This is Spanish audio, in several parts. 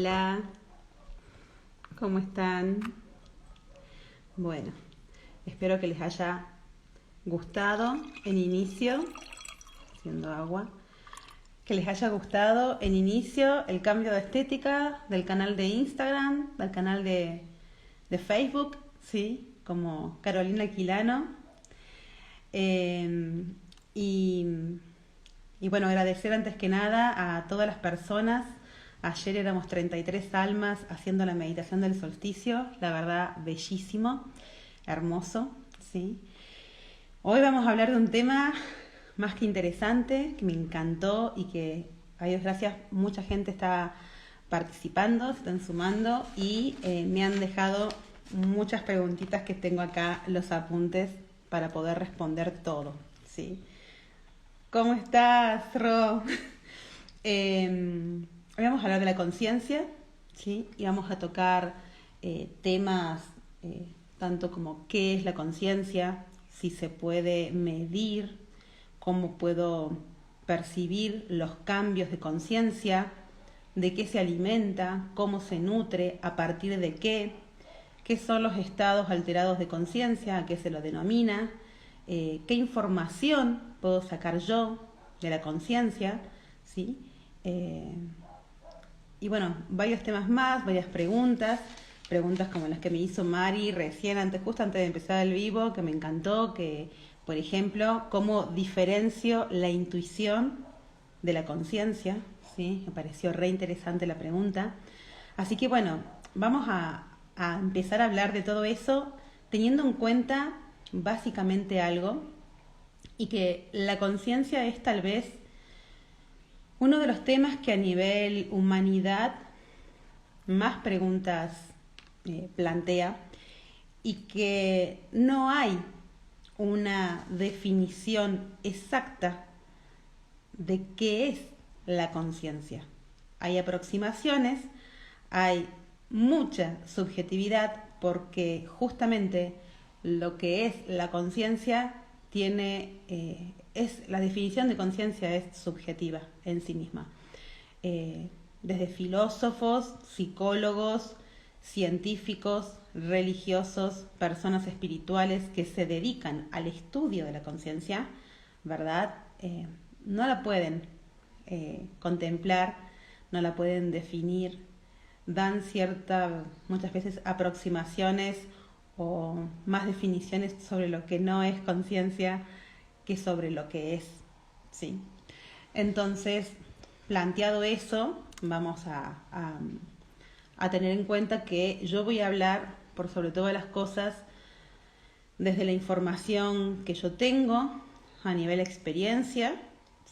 Hola, ¿cómo están? Bueno, espero que les haya gustado en inicio, haciendo agua, que les haya gustado en inicio el cambio de estética del canal de Instagram, del canal de Facebook, ¿sí? Como Carolina Aquilano. Eh, y, y bueno, agradecer antes que nada a todas las personas. Ayer éramos 33 almas haciendo la meditación del solsticio, la verdad, bellísimo, hermoso, ¿sí? Hoy vamos a hablar de un tema más que interesante, que me encantó y que, a Dios gracias, mucha gente está participando, se están sumando y me han dejado muchas preguntitas que tengo acá, los apuntes para poder responder todo, ¿sí? ¿Cómo estás, Ro? Hoy vamos a hablar de la conciencia, ¿sí? Y vamos a tocar temas tanto como qué es la conciencia, si se puede medir, cómo puedo percibir los cambios de conciencia, de qué se alimenta, cómo se nutre, a partir de qué son los estados alterados de conciencia, a qué se lo denomina, qué información puedo sacar yo de la conciencia, ¿sí? Y bueno, varios temas más, varias preguntas como las que me hizo Mari recién, justo antes de empezar el vivo, que me encantó, que, por ejemplo, cómo diferencio la intuición de la conciencia, ¿sí? Me pareció re interesante la pregunta. Así que bueno, vamos a empezar a hablar de todo eso, teniendo en cuenta básicamente algo, y que la conciencia es tal vez uno de los temas que a nivel humanidad más preguntas plantea, y que no hay una definición exacta de qué es la conciencia. Hay aproximaciones, hay mucha subjetividad, porque justamente lo que es la conciencia la definición de conciencia es subjetiva en sí misma. Desde filósofos, psicólogos, científicos, religiosos, personas espirituales que se dedican al estudio de la conciencia, ¿verdad? No la pueden contemplar, no la pueden definir, dan muchas veces aproximaciones o más definiciones sobre lo que no es conciencia que sobre lo que es, ¿sí? Entonces, planteado eso, vamos a tener en cuenta que yo voy a hablar, por sobre todas las cosas, desde la información que yo tengo a nivel experiencia,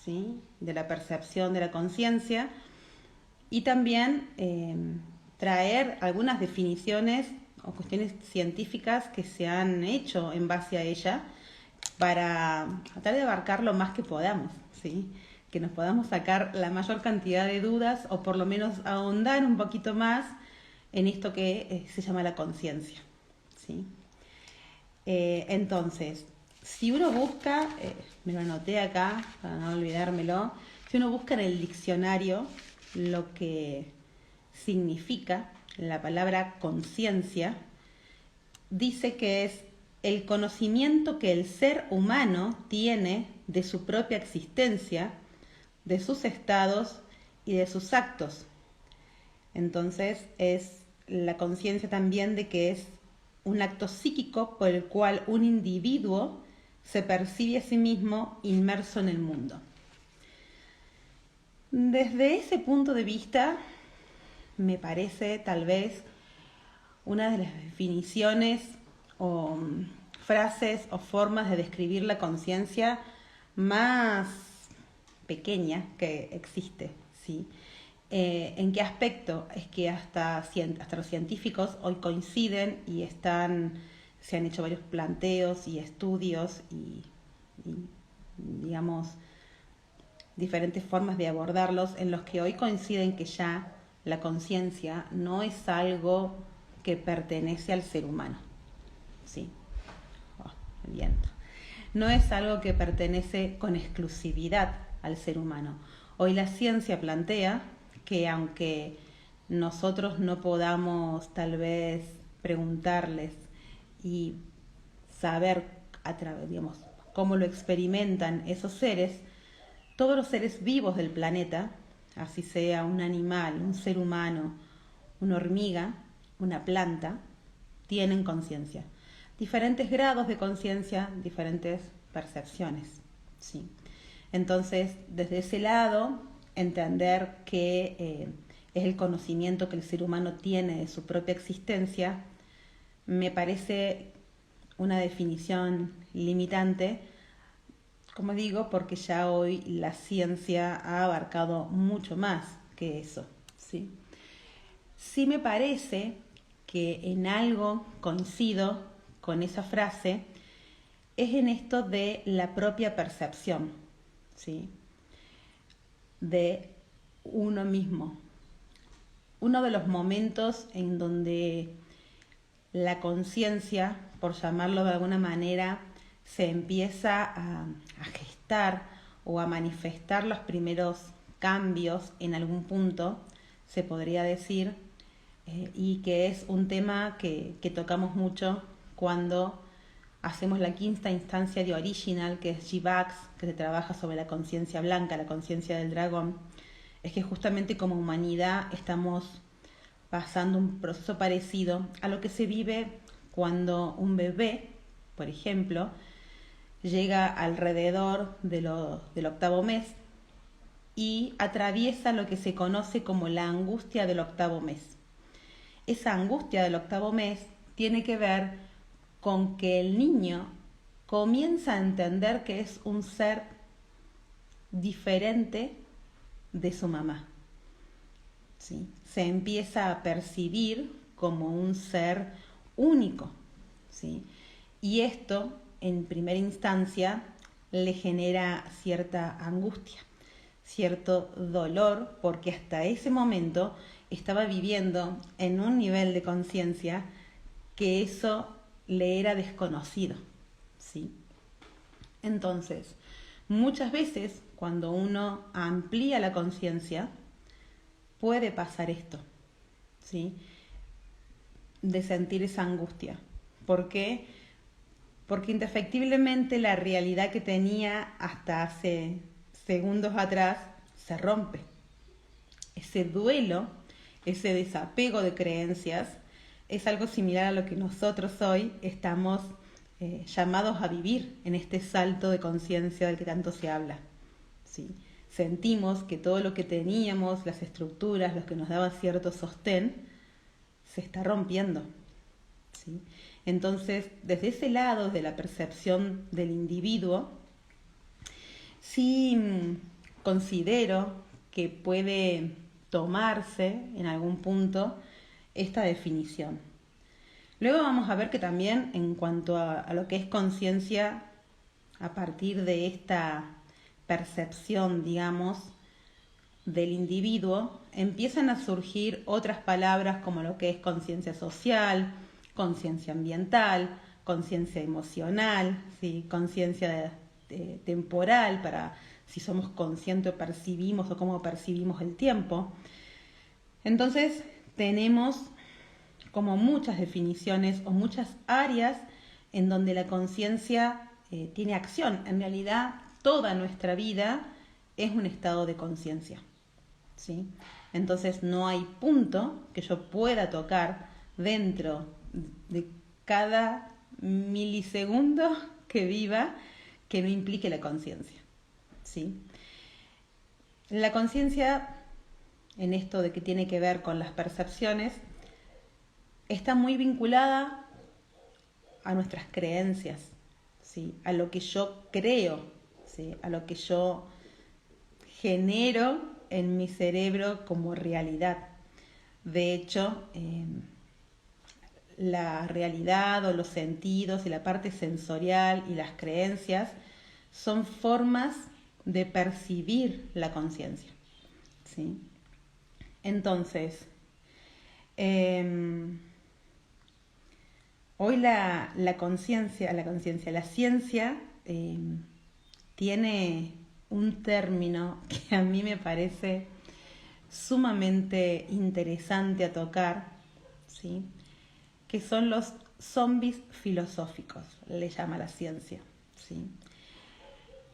¿sí? De la percepción de la conciencia, y también traer algunas definiciones o cuestiones científicas que se han hecho en base a ella, para tratar de abarcar lo más que podamos, ¿sí? Que nos podamos sacar la mayor cantidad de dudas, o por lo menos ahondar un poquito más en esto que se llama la conciencia, ¿sí? Entonces, si uno busca, me lo anoté acá para no olvidármelo, si uno busca en el diccionario lo que significa la palabra conciencia, dice que es el conocimiento que el ser humano tiene de su propia existencia, de sus estados y de sus actos. Entonces es la conciencia también de que es un acto psíquico por el cual un individuo se percibe a sí mismo inmerso en el mundo. Desde ese punto de vista, me parece tal vez una de las definiciones o frases o formas de describir la conciencia más pequeña que existe, ¿sí? ¿En qué aspecto? Es que hasta los científicos hoy coinciden y se han hecho varios planteos y estudios y digamos, diferentes formas de abordarlos, en los que hoy coinciden que ya la conciencia no es algo que pertenece al ser humano, ¿sí? El viento. No es algo que pertenece con exclusividad al ser humano. Hoy la ciencia plantea que, aunque nosotros no podamos tal vez preguntarles y saber a través, digamos, cómo lo experimentan esos seres, todos los seres vivos del planeta, así sea un animal, un ser humano, una hormiga, una planta, tienen conciencia. Diferentes grados de conciencia, diferentes percepciones, ¿sí? Entonces, desde ese lado, entender que es el conocimiento que el ser humano tiene de su propia existencia, me parece una definición limitante, como digo, porque ya hoy la ciencia ha abarcado mucho más que eso, ¿sí? Sí me parece que en algo coincido con esa frase, es en esto de la propia percepción, ¿sí? De uno mismo. Uno de los momentos en donde la conciencia, por llamarlo de alguna manera, se empieza a gestar o a manifestar los primeros cambios en algún punto, se podría decir, y que es un tema que tocamos mucho cuando hacemos la quinta instancia de Original, que es G-Vax, que se trabaja sobre la conciencia blanca, la conciencia del dragón. Es que justamente como humanidad estamos pasando un proceso parecido a lo que se vive cuando un bebé, por ejemplo, llega alrededor del octavo mes y atraviesa lo que se conoce como la angustia del octavo mes. Esa angustia del octavo mes tiene que ver con que el niño comienza a entender que es un ser diferente de su mamá, ¿sí? Se empieza a percibir como un ser único, ¿sí? Y esto, en primera instancia, le genera cierta angustia, cierto dolor, porque hasta ese momento estaba viviendo en un nivel de conciencia que eso le era desconocido, ¿sí? Entonces, muchas veces cuando uno amplía la conciencia, puede pasar esto, ¿sí? De sentir esa angustia. ¿Por qué? Porque indefectiblemente la realidad que tenía hasta hace segundos atrás se rompe. Ese duelo, ese desapego de creencias, es algo similar a lo que nosotros hoy estamos llamados a vivir en este salto de conciencia del que tanto se habla, ¿sí? Sentimos que todo lo que teníamos, las estructuras, lo que nos daba cierto sostén, se está rompiendo, ¿sí? Entonces, desde ese lado, de la percepción del individuo, sí considero que puede tomarse en algún punto esta definición. Luego vamos a ver que también en cuanto a lo que es conciencia, a partir de esta percepción, digamos, del individuo, empiezan a surgir otras palabras como lo que es conciencia social, conciencia ambiental, conciencia emocional, ¿sí? Conciencia temporal, para si somos conscientes o percibimos o cómo percibimos el tiempo. Entonces tenemos como muchas definiciones o muchas áreas en donde la conciencia tiene acción. En realidad, toda nuestra vida es un estado de conciencia, ¿sí? Entonces no hay punto que yo pueda tocar dentro de cada milisegundo que viva que no implique la conciencia, ¿sí? La conciencia, en esto de que tiene que ver con las percepciones, está muy vinculada a nuestras creencias, ¿sí? A lo que yo creo, ¿sí? A lo que yo genero en mi cerebro como realidad. De hecho, la realidad o los sentidos y la parte sensorial y las creencias son formas de percibir la conciencia, ¿sí? Entonces, hoy la ciencia tiene un término que a mí me parece sumamente interesante a tocar, ¿sí? Que son los zombies filosóficos, le llama la ciencia, ¿sí?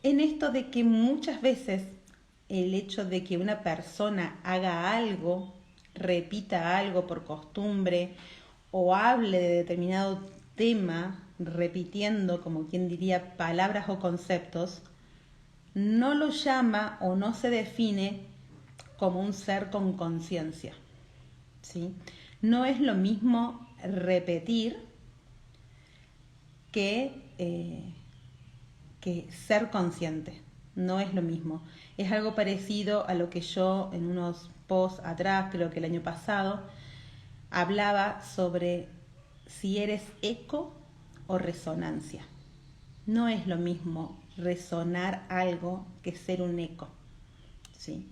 En esto de que muchas veces el hecho de que una persona haga algo, repita algo por costumbre o hable de determinado tema, repitiendo, como quien diría, palabras o conceptos, no lo llama o no se define como un ser con conciencia, ¿sí? No es lo mismo repetir que ser consciente. No es lo mismo. Es algo parecido a lo que yo en unos posts atrás, creo que el año pasado, hablaba sobre si eres eco o resonancia. No es lo mismo resonar algo que ser un eco, ¿sí?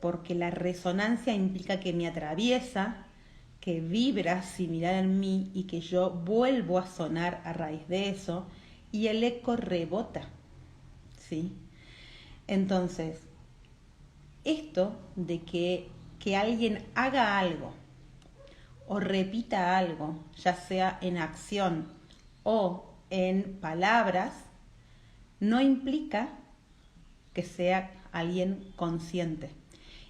Porque la resonancia implica que me atraviesa, que vibra similar en mí y que yo vuelvo a sonar a raíz de eso, y el eco rebota, ¿sí? Entonces, esto de que alguien haga algo o repita algo, ya sea en acción o en palabras, no implica que sea alguien consciente.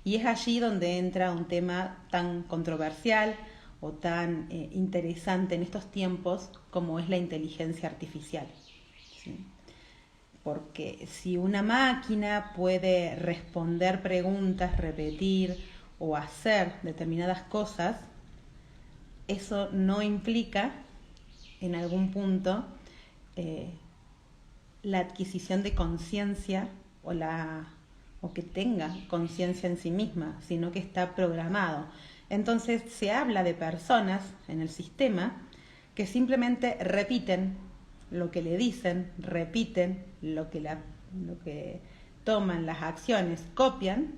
Y es allí donde entra un tema tan controversial o tan interesante en estos tiempos como es la inteligencia artificial, ¿sí? Porque si una máquina puede responder preguntas, repetir o hacer determinadas cosas, eso no implica en algún punto eh, la adquisición de conciencia o que tenga conciencia en sí misma, sino que está programado. Entonces se habla de personas en el sistema que simplemente repiten lo que le dicen, repiten lo que toman las acciones, copian,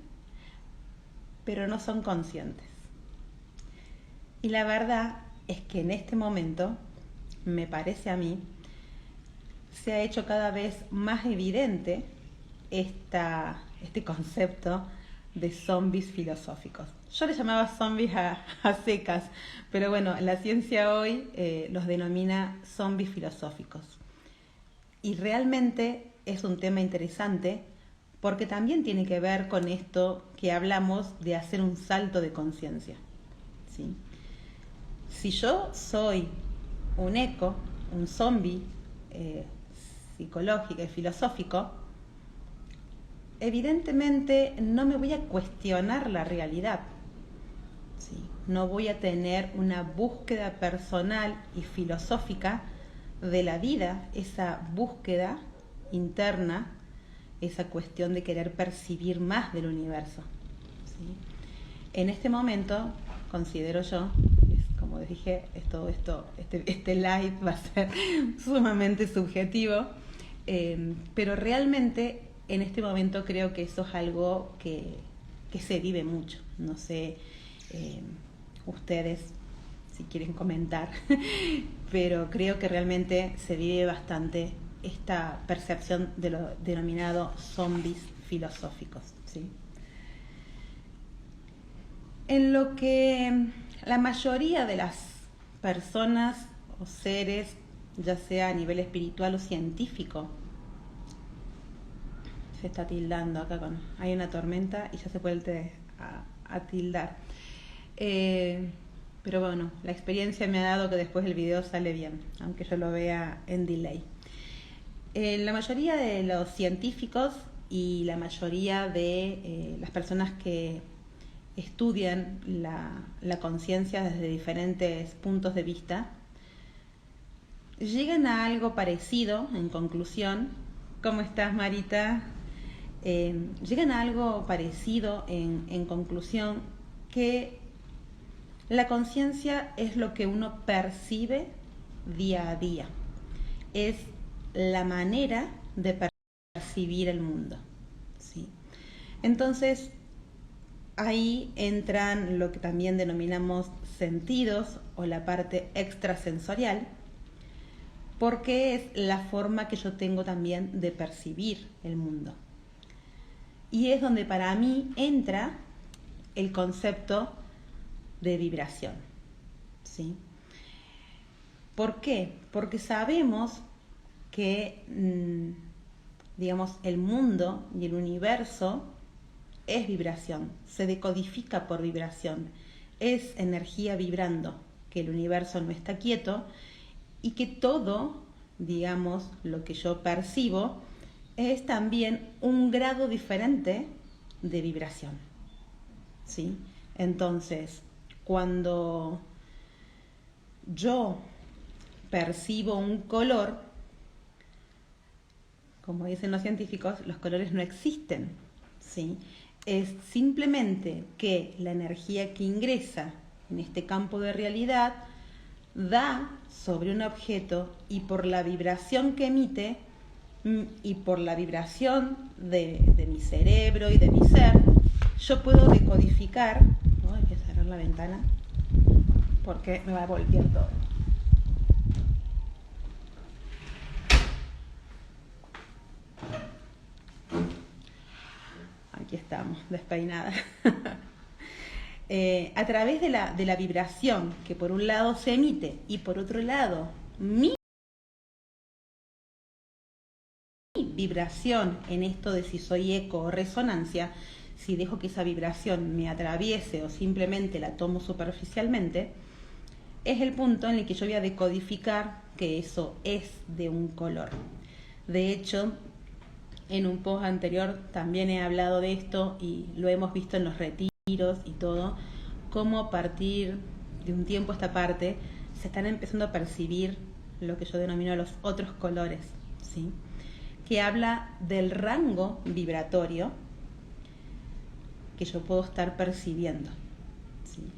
pero no son conscientes. Y la verdad es que en este momento, me parece a mí, se ha hecho cada vez más evidente este concepto de zombies filosóficos. Yo les llamaba zombies a secas, pero bueno, la ciencia hoy los denomina zombies filosóficos. Y realmente es un tema interesante porque también tiene que ver con esto que hablamos de hacer un salto de conciencia, ¿sí? Si yo soy un eco, un zombie psicológico y filosófico, evidentemente no me voy a cuestionar la realidad, ¿sí? No voy a tener una búsqueda personal y filosófica de la vida, esa búsqueda interna, esa cuestión de querer percibir más del universo, ¿sí? En este momento, considero yo, como les dije, este live va a ser sumamente subjetivo, pero realmente en este momento creo que eso es algo que se vive mucho. No sé, ustedes si quieren comentar, pero creo que realmente se vive bastante esta percepción de lo denominado zombies filosóficos, ¿sí? En lo que la mayoría de las personas o seres, ya sea a nivel espiritual o científico, se está tildando acá hay una tormenta y ya se puede a tildar. Pero bueno, la experiencia me ha dado que después el video sale bien, aunque yo lo vea en delay. La mayoría de los científicos y la mayoría de las personas que estudian la conciencia desde diferentes puntos de vista, llegan a algo parecido, en conclusión. ¿Cómo estás, Marita? Llegan a algo parecido en conclusión, que la conciencia es lo que uno percibe día a día, es la manera de percibir el mundo, ¿sí? Entonces, ahí entran lo que también denominamos sentidos o la parte extrasensorial, porque es la forma que yo tengo también de percibir el mundo. Y es donde para mí entra el concepto de vibración, ¿sí? ¿Por qué? Porque sabemos que, digamos, el mundo y el universo es vibración, se decodifica por vibración, es energía vibrando, que el universo no está quieto y que todo, digamos, lo que yo percibo es también un grado diferente de vibración, ¿sí? Entonces, cuando yo percibo un color, como dicen los científicos, los colores no existen, ¿sí? Es simplemente que la energía que ingresa en este campo de realidad da sobre un objeto y por la vibración que emite y por la vibración de mi cerebro y de mi ser, yo puedo decodificar. Oh, hay que cerrar la ventana porque me va a voltear todo. Aquí estamos, despeinada. A través de la vibración que por un lado se emite y por otro lado mi vibración en esto de si soy eco o resonancia, si dejo que esa vibración me atraviese o simplemente la tomo superficialmente, es el punto en el que yo voy a decodificar que eso es de un color. De hecho, en un post anterior también he hablado de esto y lo hemos visto en los retiros y todo, cómo a partir de un tiempo a esta parte se están empezando a percibir lo que yo denomino los otros colores, ¿sí? Que habla del rango vibratorio que yo puedo estar percibiendo, ¿sí?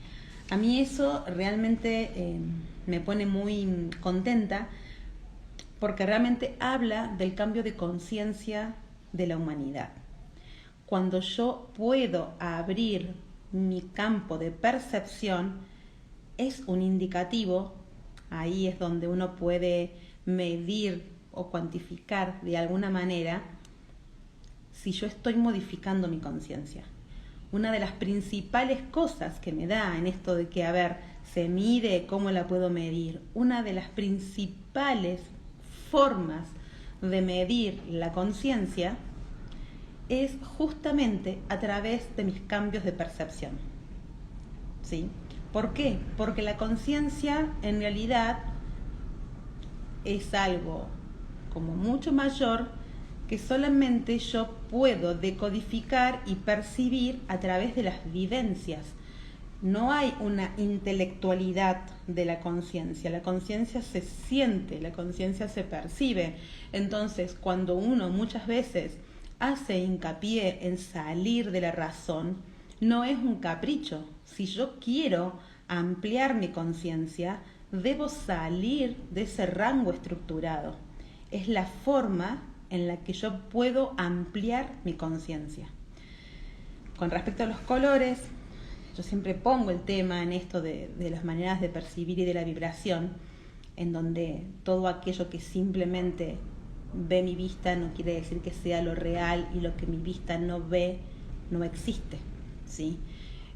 A mí eso realmente me pone muy contenta porque realmente habla del cambio de conciencia de la humanidad. Cuando yo puedo abrir mi campo de percepción, es un indicativo, ahí es donde uno puede medir o cuantificar de alguna manera si yo estoy modificando mi conciencia. Una de las principales cosas que me da en esto de que, a ver, se mide, ¿cómo la puedo medir? Una de las principales formas de medir la conciencia es justamente a través de mis cambios de percepción, ¿sí? ¿Por qué? Porque la conciencia en realidad es algo como mucho mayor que solamente yo puedo decodificar y percibir a través de las vivencias. No hay una intelectualidad de la conciencia se siente, la conciencia se percibe. Entonces, cuando uno muchas veces hace hincapié en salir de la razón, no es un capricho. Si yo quiero ampliar mi conciencia, debo salir de ese rango estructurado. Es la forma en la que yo puedo ampliar mi conciencia. Con respecto a los colores, yo siempre pongo el tema en esto de las maneras de percibir y de la vibración, en donde todo aquello que simplemente ve mi vista no quiere decir que sea lo real y lo que mi vista no ve no existe, ¿sí?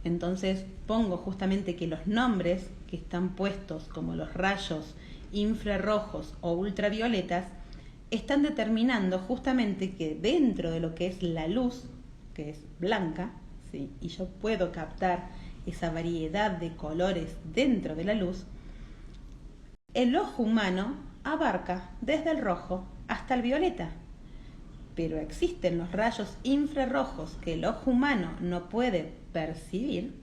Entonces pongo justamente que los nombres que están puestos como los rayos infrarrojos o ultravioletas están determinando justamente que dentro de lo que es la luz, que es blanca, ¿sí? Y yo puedo captar esa variedad de colores dentro de la luz, el ojo humano abarca desde el rojo hasta el violeta. Pero existen los rayos infrarrojos que el ojo humano no puede percibir,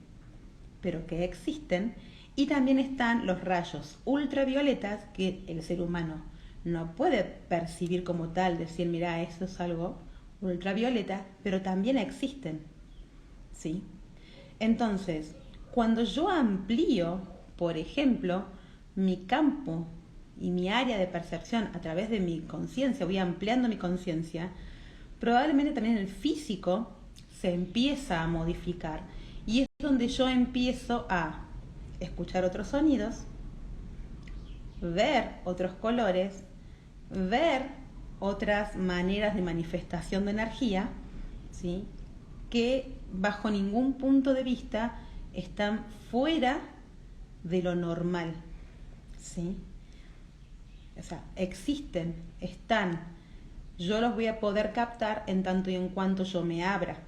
pero que existen, y también están los rayos ultravioletas que el ser humano no puede percibir como tal, decir, mira, eso es algo ultravioleta, pero también existen, ¿sí? Entonces, cuando yo amplío, por ejemplo, mi campo y mi área de percepción a través de mi conciencia, voy ampliando mi conciencia, probablemente también el físico se empieza a modificar y es donde yo empiezo a escuchar otros sonidos, ver otros colores, ver otras maneras de manifestación de energía, ¿sí? Que bajo ningún punto de vista están fuera de lo normal, ¿sí? O sea, existen, están. Yo los voy a poder captar en tanto y en cuanto yo me abra,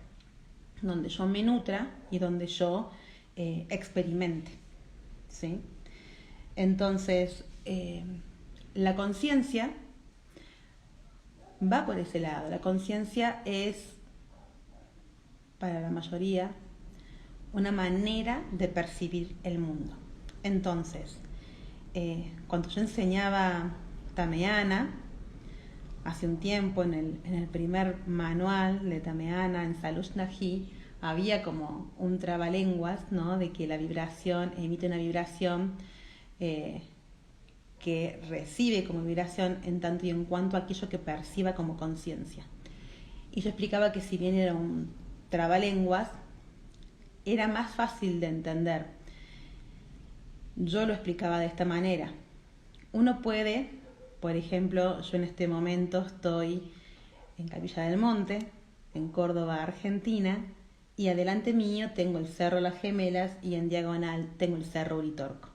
donde yo me nutra y donde yo experimente, ¿sí? Entonces, la conciencia va por ese lado. La conciencia es, para la mayoría, una manera de percibir el mundo. Entonces, cuando yo enseñaba Tameana, hace un tiempo en el primer manual de Tameana, en Salush Naji, había como un trabalenguas, ¿no? De que la vibración emite una vibración que recibe como vibración en tanto y en cuanto a aquello que perciba como conciencia. Y yo explicaba que si bien era un trabalenguas, era más fácil de entender. Yo lo explicaba de esta manera. Uno puede, por ejemplo, yo en este momento estoy en Capilla del Monte, en Córdoba, Argentina, y adelante mío tengo el Cerro Las Gemelas y en diagonal tengo el Cerro Uritorco.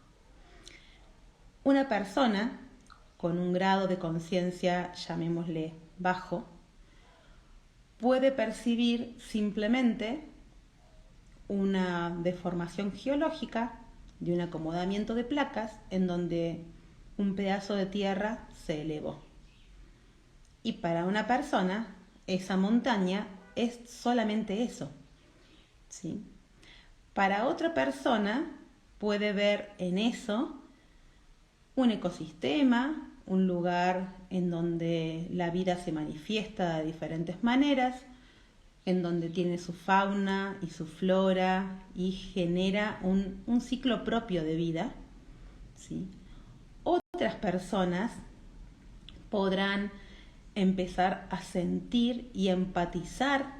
Una persona con un grado de conciencia, llamémosle bajo, puede percibir simplemente una deformación geológica de un acomodamiento de placas en donde un pedazo de tierra se elevó. Y para una persona, esa montaña es solamente eso, ¿sí? Para otra persona puede ver en eso un ecosistema, un lugar en donde la vida se manifiesta de diferentes maneras, en donde tiene su fauna y su flora y genera un ciclo propio de vida, ¿sí? Otras personas podrán empezar a sentir y empatizar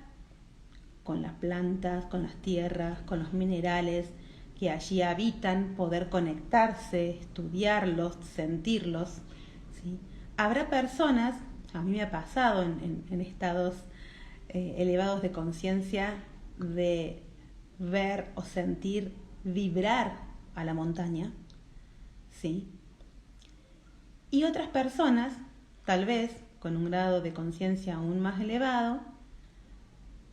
con las plantas, con las tierras, con los minerales que allí habitan, poder conectarse, estudiarlos, sentirlos, ¿sí? Habrá personas, a mí me ha pasado en estados elevados de conciencia, de ver o sentir vibrar a la montaña, ¿sí? Y otras personas, tal vez con un grado de conciencia aún más elevado,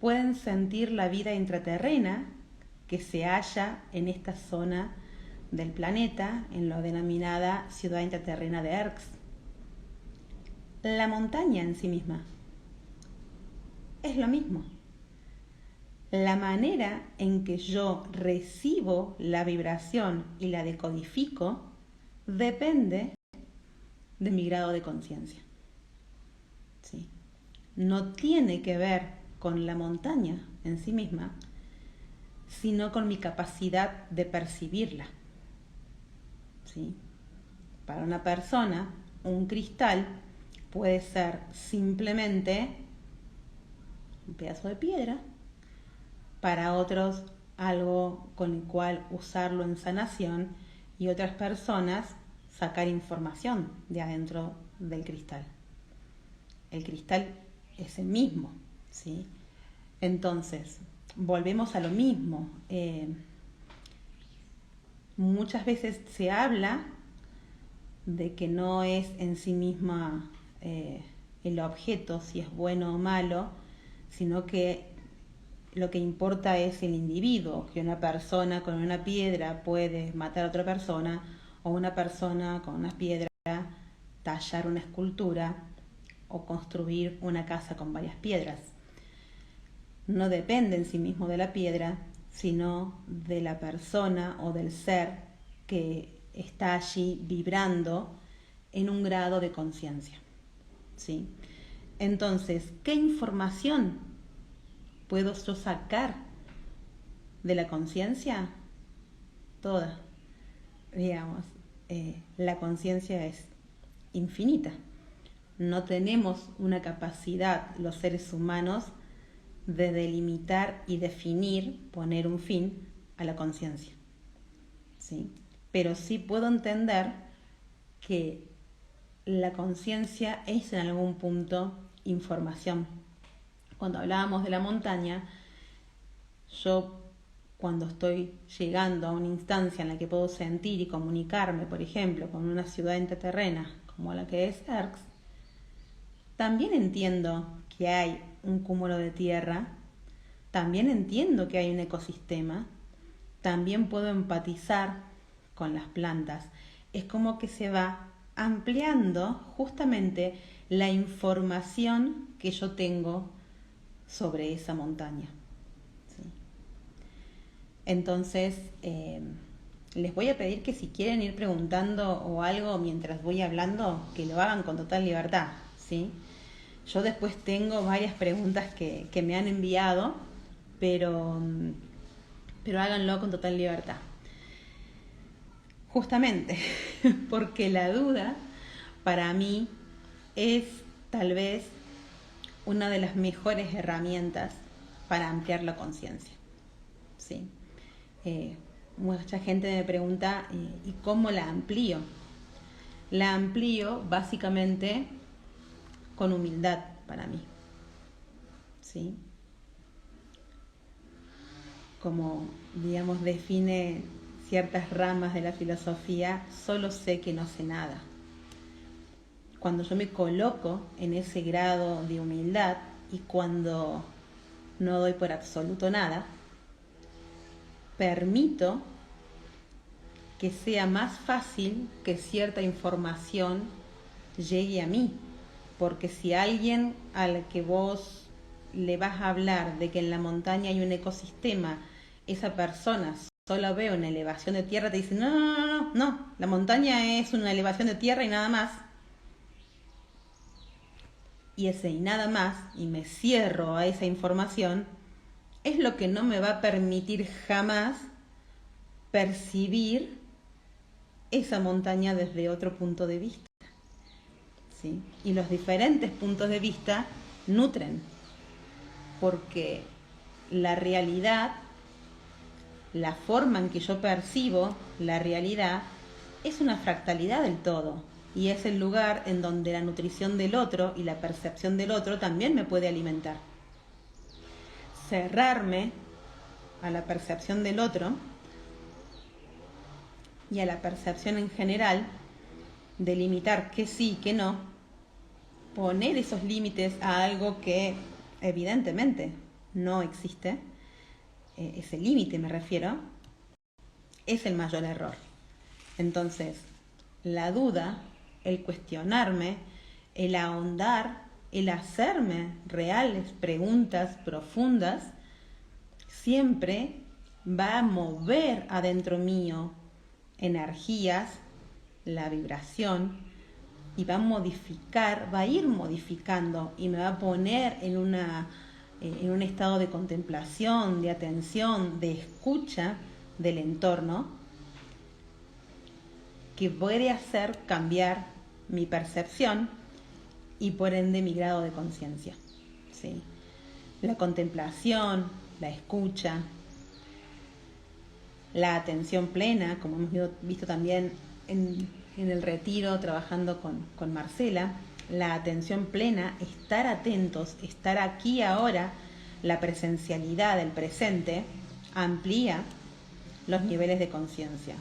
pueden sentir la vida intraterrena que se halla en esta zona del planeta, en lo denominada ciudad intraterrena de Erx. La montaña en sí misma es lo mismo. La manera en que yo recibo la vibración y la decodifico depende de mi grado de conciencia, ¿sí? No tiene que ver con la montaña en sí misma, sino con mi capacidad de percibirla, ¿sí? Para una persona, un cristal puede ser simplemente un pedazo de piedra, para otros algo con el cual usarlo en sanación y otras personas sacar información de adentro del cristal. El cristal es el mismo, ¿sí? Entonces, volvemos a lo mismo. Muchas veces se habla de que no es en sí misma el objeto, si es bueno o malo, sino que lo que importa es el individuo, que una persona con una piedra puede matar a otra persona, o una persona con una piedra tallar una escultura o construir una casa con varias piedras. No depende en sí mismo de la piedra, sino de la persona o del ser que está allí vibrando en un grado de conciencia, ¿sí? Entonces, ¿qué información puedo yo sacar de la conciencia? Toda, digamos. La conciencia es infinita. No tenemos una capacidad, los seres humanos, de delimitar y definir, poner un fin a la conciencia, ¿sí? Pero sí puedo entender que la conciencia es en algún punto información. Cuando hablábamos de la montaña, yo cuando estoy llegando a una instancia en la que puedo sentir y comunicarme, por ejemplo, con una ciudad intraterrena como la que es Erx, también entiendo que hay un cúmulo de tierra, también entiendo que hay un ecosistema, también puedo empatizar con las plantas. Es como que se va ampliando justamente la información que yo tengo sobre esa montaña. ¿Sí? Entonces, les voy a pedir que si quieren ir preguntando o algo mientras voy hablando, que lo hagan con total libertad. ¿Sí? Yo después tengo varias preguntas que me han enviado, pero háganlo con total libertad. Justamente porque la duda para mí es tal vez una de las mejores herramientas para ampliar la conciencia. ¿Sí? Mucha gente me pregunta, ¿y cómo la amplío? La amplío básicamente con humildad para mí. ¿Sí? Como, digamos, define ciertas ramas de la filosofía, solo sé que no sé nada. Cuando yo me coloco en ese grado de humildad y cuando no doy por absoluto nada, permito que sea más fácil que cierta información llegue a mí. Porque si alguien al que vos le vas a hablar de que en la montaña hay un ecosistema, esa persona solo ve una elevación de tierra, te dice, no, la montaña es una elevación de tierra y nada más. Y ese y nada más, y me cierro a esa información, es lo que no me va a permitir jamás percibir esa montaña desde otro punto de vista. ¿Sí? Y los diferentes puntos de vista nutren, porque la realidad, la forma en que yo percibo la realidad, es una fractalidad del todo. Y es el lugar en donde la nutrición del otro y la percepción del otro también me puede alimentar. Cerrarme a la percepción del otro y a la percepción en general, delimitar qué sí, qué no, poner esos límites a algo que evidentemente no existe, ese límite me refiero, es el mayor error. Entonces, la duda, el cuestionarme, el ahondar, el hacerme reales preguntas profundas, siempre va a mover adentro mío energías, la vibración, y va a modificar, va a ir modificando y me va a poner en un estado de contemplación, de atención, de escucha del entorno, que puede hacer cambiar mi percepción y por ende mi grado de conciencia. ¿Sí? La contemplación, la escucha, la atención plena, como hemos visto también en el retiro trabajando con Marcela, la atención plena, estar atentos, estar aquí ahora, la presencialidad del presente, amplía los niveles de conciencia.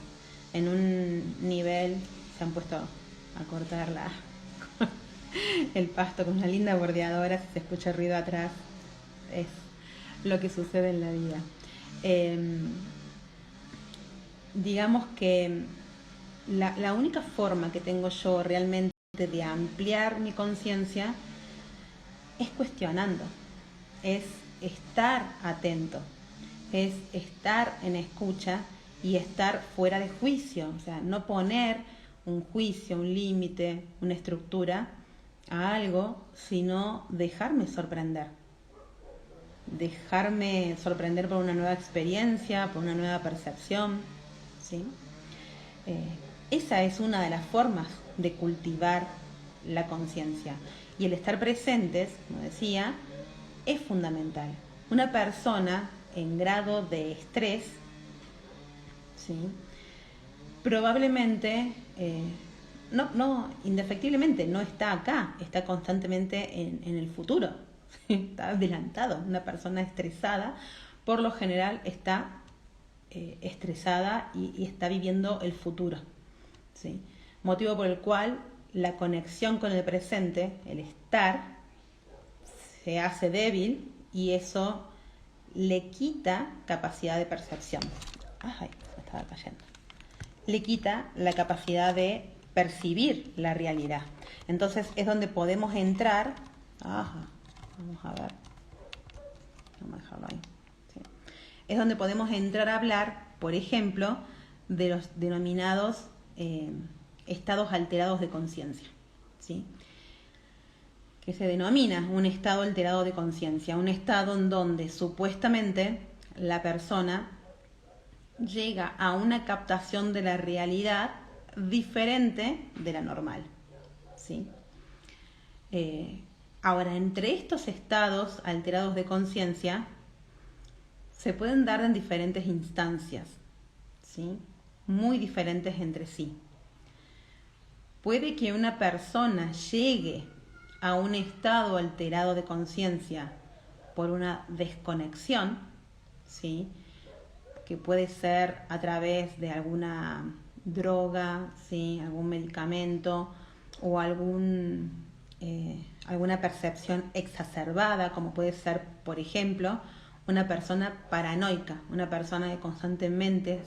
En un nivel se han puesto a cortar el pasto con una linda bordeadora, si se escucha ruido atrás, es lo que sucede en la vida. Digamos que la única forma que tengo yo realmente de ampliar mi conciencia es cuestionando, es estar atento, es estar en escucha y estar fuera de juicio, o sea, no poner un juicio, un límite, una estructura a algo, sino dejarme sorprender por una nueva experiencia, por una nueva percepción, ¿sí? Esa es una de las formas de cultivar la conciencia. Y el estar presentes, como decía, es fundamental. Una persona en grado de estrés, ¿sí?, probablemente, indefectiblemente no está acá, está constantemente en el futuro, está adelantado. Una persona estresada por lo general está estresada y está viviendo el futuro, ¿sí? Motivo por el cual la conexión con el presente, el estar, se hace débil y eso le quita capacidad de percepción. Ay, me estaba cayendo. Le quita la capacidad de percibir la realidad. Entonces es donde podemos entrar. Ajá, vamos a ver. Vamos a dejarlo ahí. Sí. Es donde podemos entrar a hablar, por ejemplo, de los denominados estados alterados de conciencia, ¿sí? Que se denomina un estado alterado de conciencia, un estado en donde supuestamente la persona llega a una captación de la realidad diferente de la normal, ¿sí? Ahora, entre estos estados alterados de conciencia se pueden dar en diferentes instancias, ¿sí? Muy diferentes entre sí. Puede que una persona llegue a un estado alterado de conciencia por una desconexión, ¿sí? Que puede ser a través de alguna droga, ¿sí? Algún medicamento o alguna percepción exacerbada, como puede ser, por ejemplo, una persona paranoica, una persona que constantemente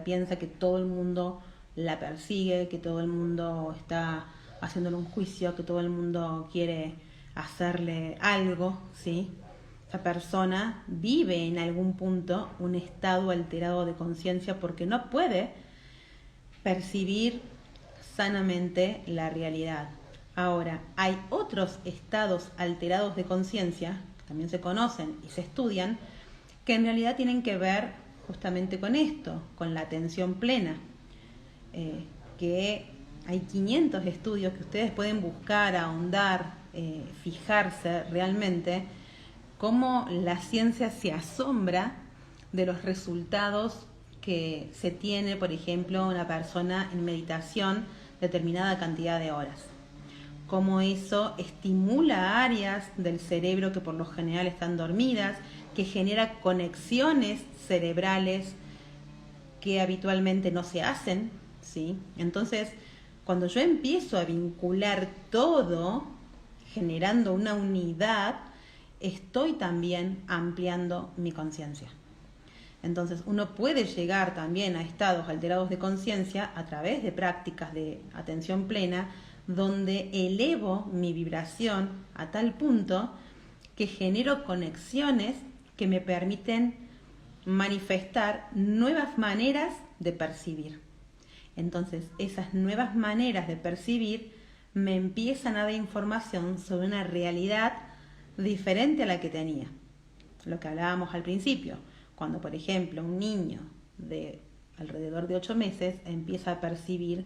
piensa que todo el mundo la persigue, que todo el mundo está haciéndole un juicio, que todo el mundo quiere hacerle algo, ¿sí? Esa persona vive en algún punto un estado alterado de conciencia porque no puede percibir sanamente la realidad. Ahora, hay otros estados alterados de conciencia, que también se conocen y se estudian, que en realidad tienen que ver justamente con esto, con la atención plena, que hay 500 estudios que ustedes pueden buscar, ahondar, fijarse realmente cómo la ciencia se asombra de los resultados que se tiene, por ejemplo, una persona en meditación determinada cantidad de horas. Cómo eso estimula áreas del cerebro que por lo general están dormidas, que genera conexiones cerebrales que habitualmente no se hacen, ¿sí? Entonces, cuando yo empiezo a vincular todo, generando una unidad, estoy también ampliando mi conciencia. Entonces, uno puede llegar también a estados alterados de conciencia a través de prácticas de atención plena, donde elevo mi vibración a tal punto que genero conexiones que me permiten manifestar nuevas maneras de percibir. Entonces, esas nuevas maneras de percibir me empiezan a dar información sobre una realidad diferente a la que tenía. Lo que hablábamos al principio, cuando por ejemplo un niño de alrededor de 8 meses empieza a percibir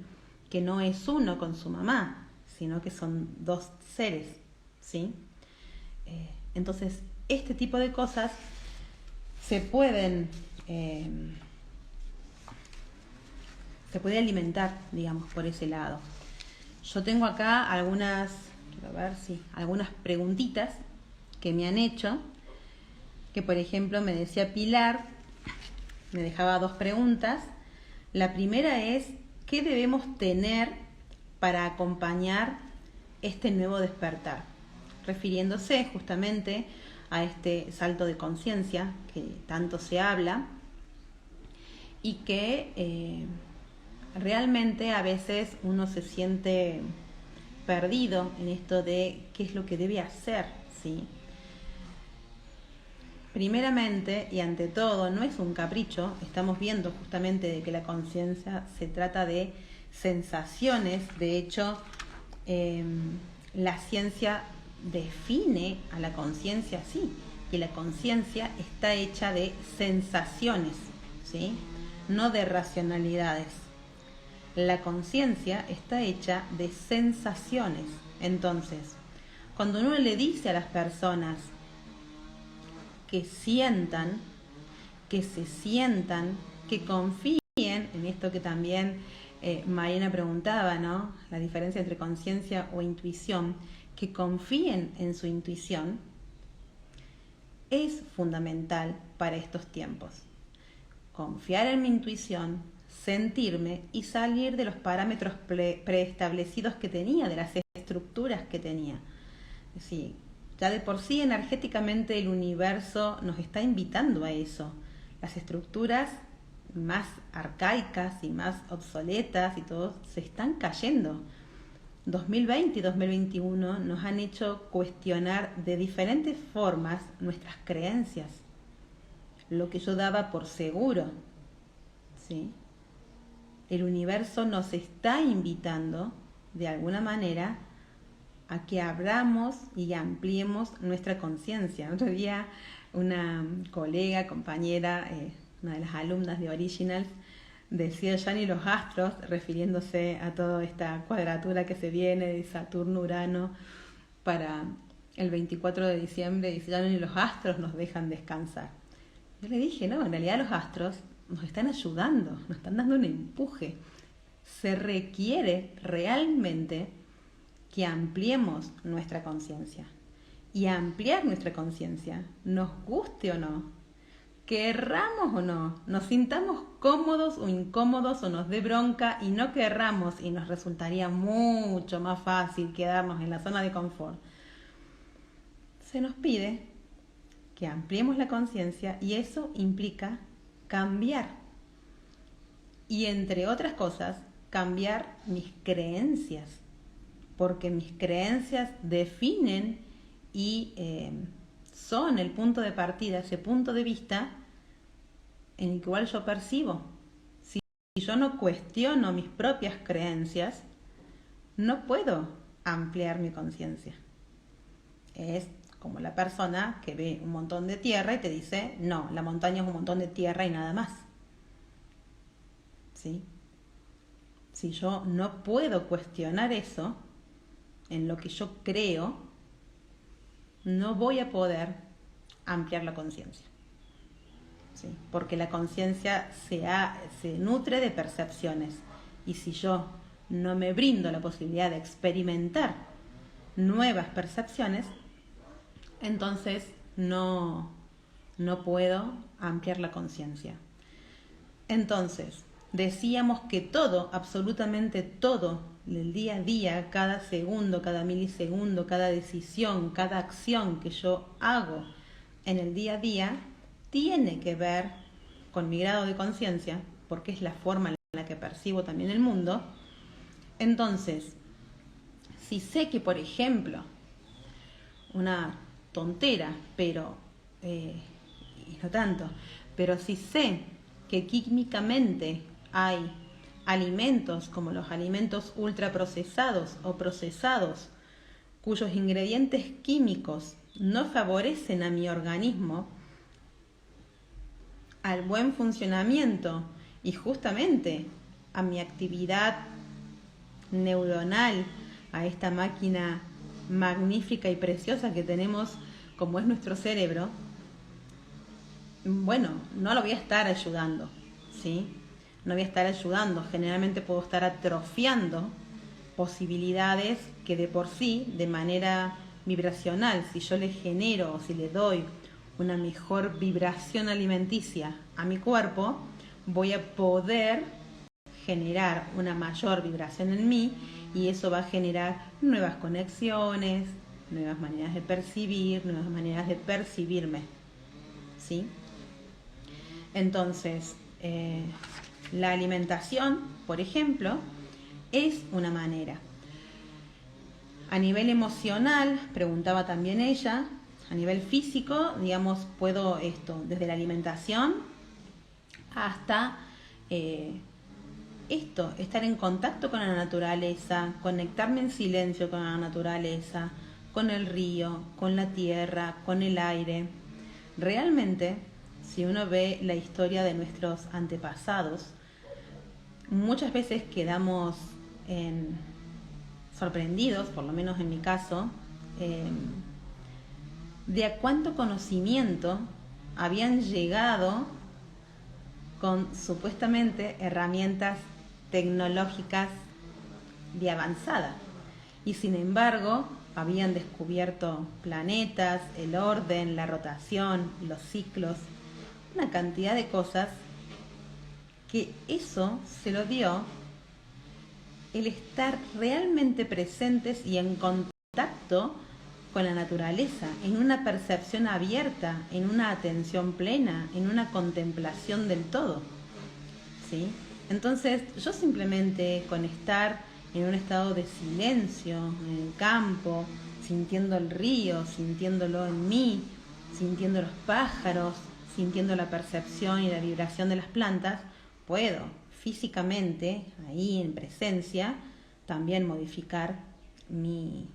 que no es uno con su mamá, sino que son dos seres, ¿sí? Entonces, este tipo de cosas se puede alimentar, digamos, por ese lado. Yo tengo acá algunas preguntitas que me han hecho, que por ejemplo me decía Pilar, me dejaba 2 preguntas. La primera es, ¿qué debemos tener para acompañar este nuevo despertar? Refiriéndose justamente a este salto de conciencia que tanto se habla y que realmente a veces uno se siente perdido en esto de qué es lo que debe hacer, ¿sí? Primeramente y ante todo, no es un capricho, estamos viendo justamente de que la conciencia se trata de sensaciones. De hecho, la ciencia define a la conciencia así, que la conciencia está hecha de sensaciones, ¿sí? No de racionalidades. La conciencia está hecha de sensaciones. Entonces, cuando uno le dice a las personas que sientan, que se sientan, que confíen en esto que también Mariana preguntaba, ¿no? La diferencia entre conciencia o intuición, que confíen en su intuición, es fundamental para estos tiempos. Confiar en mi intuición, sentirme y salir de los parámetros preestablecidos que tenía, de las estructuras que tenía. Sí, ya de por sí energéticamente el universo nos está invitando a eso. Las estructuras más arcaicas y más obsoletas y todo se están cayendo. 2020 y 2021 nos han hecho cuestionar de diferentes formas nuestras creencias, lo que yo daba por seguro, ¿sí? El universo nos está invitando, de alguna manera, a que abramos y ampliemos nuestra conciencia. Otro día una colega, compañera, una de las alumnas de Originals, decía ya ni los astros, refiriéndose a toda esta cuadratura que se viene de Saturno-Urano para el 24 de diciembre, dice ya ni los astros nos dejan descansar. Yo le dije, no, en realidad los astros nos están ayudando, nos están dando un empuje. Se requiere realmente que ampliemos nuestra conciencia. Y ampliar nuestra conciencia, nos guste o no, querramos o no, nos sintamos cómodos o incómodos o nos dé bronca y no querramos y nos resultaría mucho más fácil quedarnos en la zona de confort. Se nos pide que ampliemos la conciencia y eso implica cambiar. Y entre otras cosas, cambiar mis creencias, porque mis creencias definen y son el punto de partida, ese punto de vista en el cual yo percibo. Si yo no cuestiono mis propias creencias, no puedo ampliar mi conciencia. Es como la persona que ve un montón de tierra y te dice, no, la montaña es un montón de tierra y nada más. ¿Sí? Si yo no puedo cuestionar eso, en lo que yo creo, no voy a poder ampliar la conciencia. ¿Sí? Porque la conciencia se nutre de percepciones. Y si yo no me brindo la posibilidad de experimentar nuevas percepciones, entonces no puedo ampliar la conciencia. Entonces, decíamos que todo, absolutamente todo, el día a día, cada segundo, cada milisegundo, cada decisión, cada acción que yo hago en el día a día, tiene que ver con mi grado de conciencia, porque es la forma en la que percibo también el mundo. Entonces, si sé que, por ejemplo, una tontera, pero y no tanto, pero si sé que químicamente hay alimentos como los alimentos ultraprocesados o procesados cuyos ingredientes químicos no favorecen a mi organismo, al buen funcionamiento y justamente a mi actividad neuronal, a esta máquina magnífica y preciosa que tenemos como es nuestro cerebro, bueno, no lo voy a estar ayudando, ¿sí? No voy a estar ayudando, generalmente puedo estar atrofiando posibilidades que de por sí, de manera vibracional, si yo le genero o si le doy una mejor vibración alimenticia a mi cuerpo, voy a poder generar una mayor vibración en mí y eso va a generar nuevas conexiones, nuevas maneras de percibir, nuevas maneras de percibirme, ¿sí? Entonces, la alimentación, por ejemplo, es una manera. A nivel emocional, preguntaba también ella, a nivel físico, digamos, puedo desde la alimentación hasta estar en contacto con la naturaleza, conectarme en silencio con la naturaleza, con el río, con la tierra, con el aire. Realmente, si uno ve la historia de nuestros antepasados, muchas veces quedamos sorprendidos, por lo menos en mi caso, de a cuánto conocimiento habían llegado con supuestamente herramientas tecnológicas de avanzada. Y sin embargo, habían descubierto planetas, el orden, la rotación, los ciclos, una cantidad de cosas que eso se lo dio el estar realmente presentes y en contacto con la naturaleza, en una percepción abierta, en una atención plena, en una contemplación del todo, ¿sí? Entonces, yo simplemente con estar en un estado de silencio, en el campo, sintiendo el río, sintiéndolo en mí, sintiendo los pájaros, sintiendo la percepción y la vibración de las plantas, puedo físicamente, ahí en presencia, también modificar mi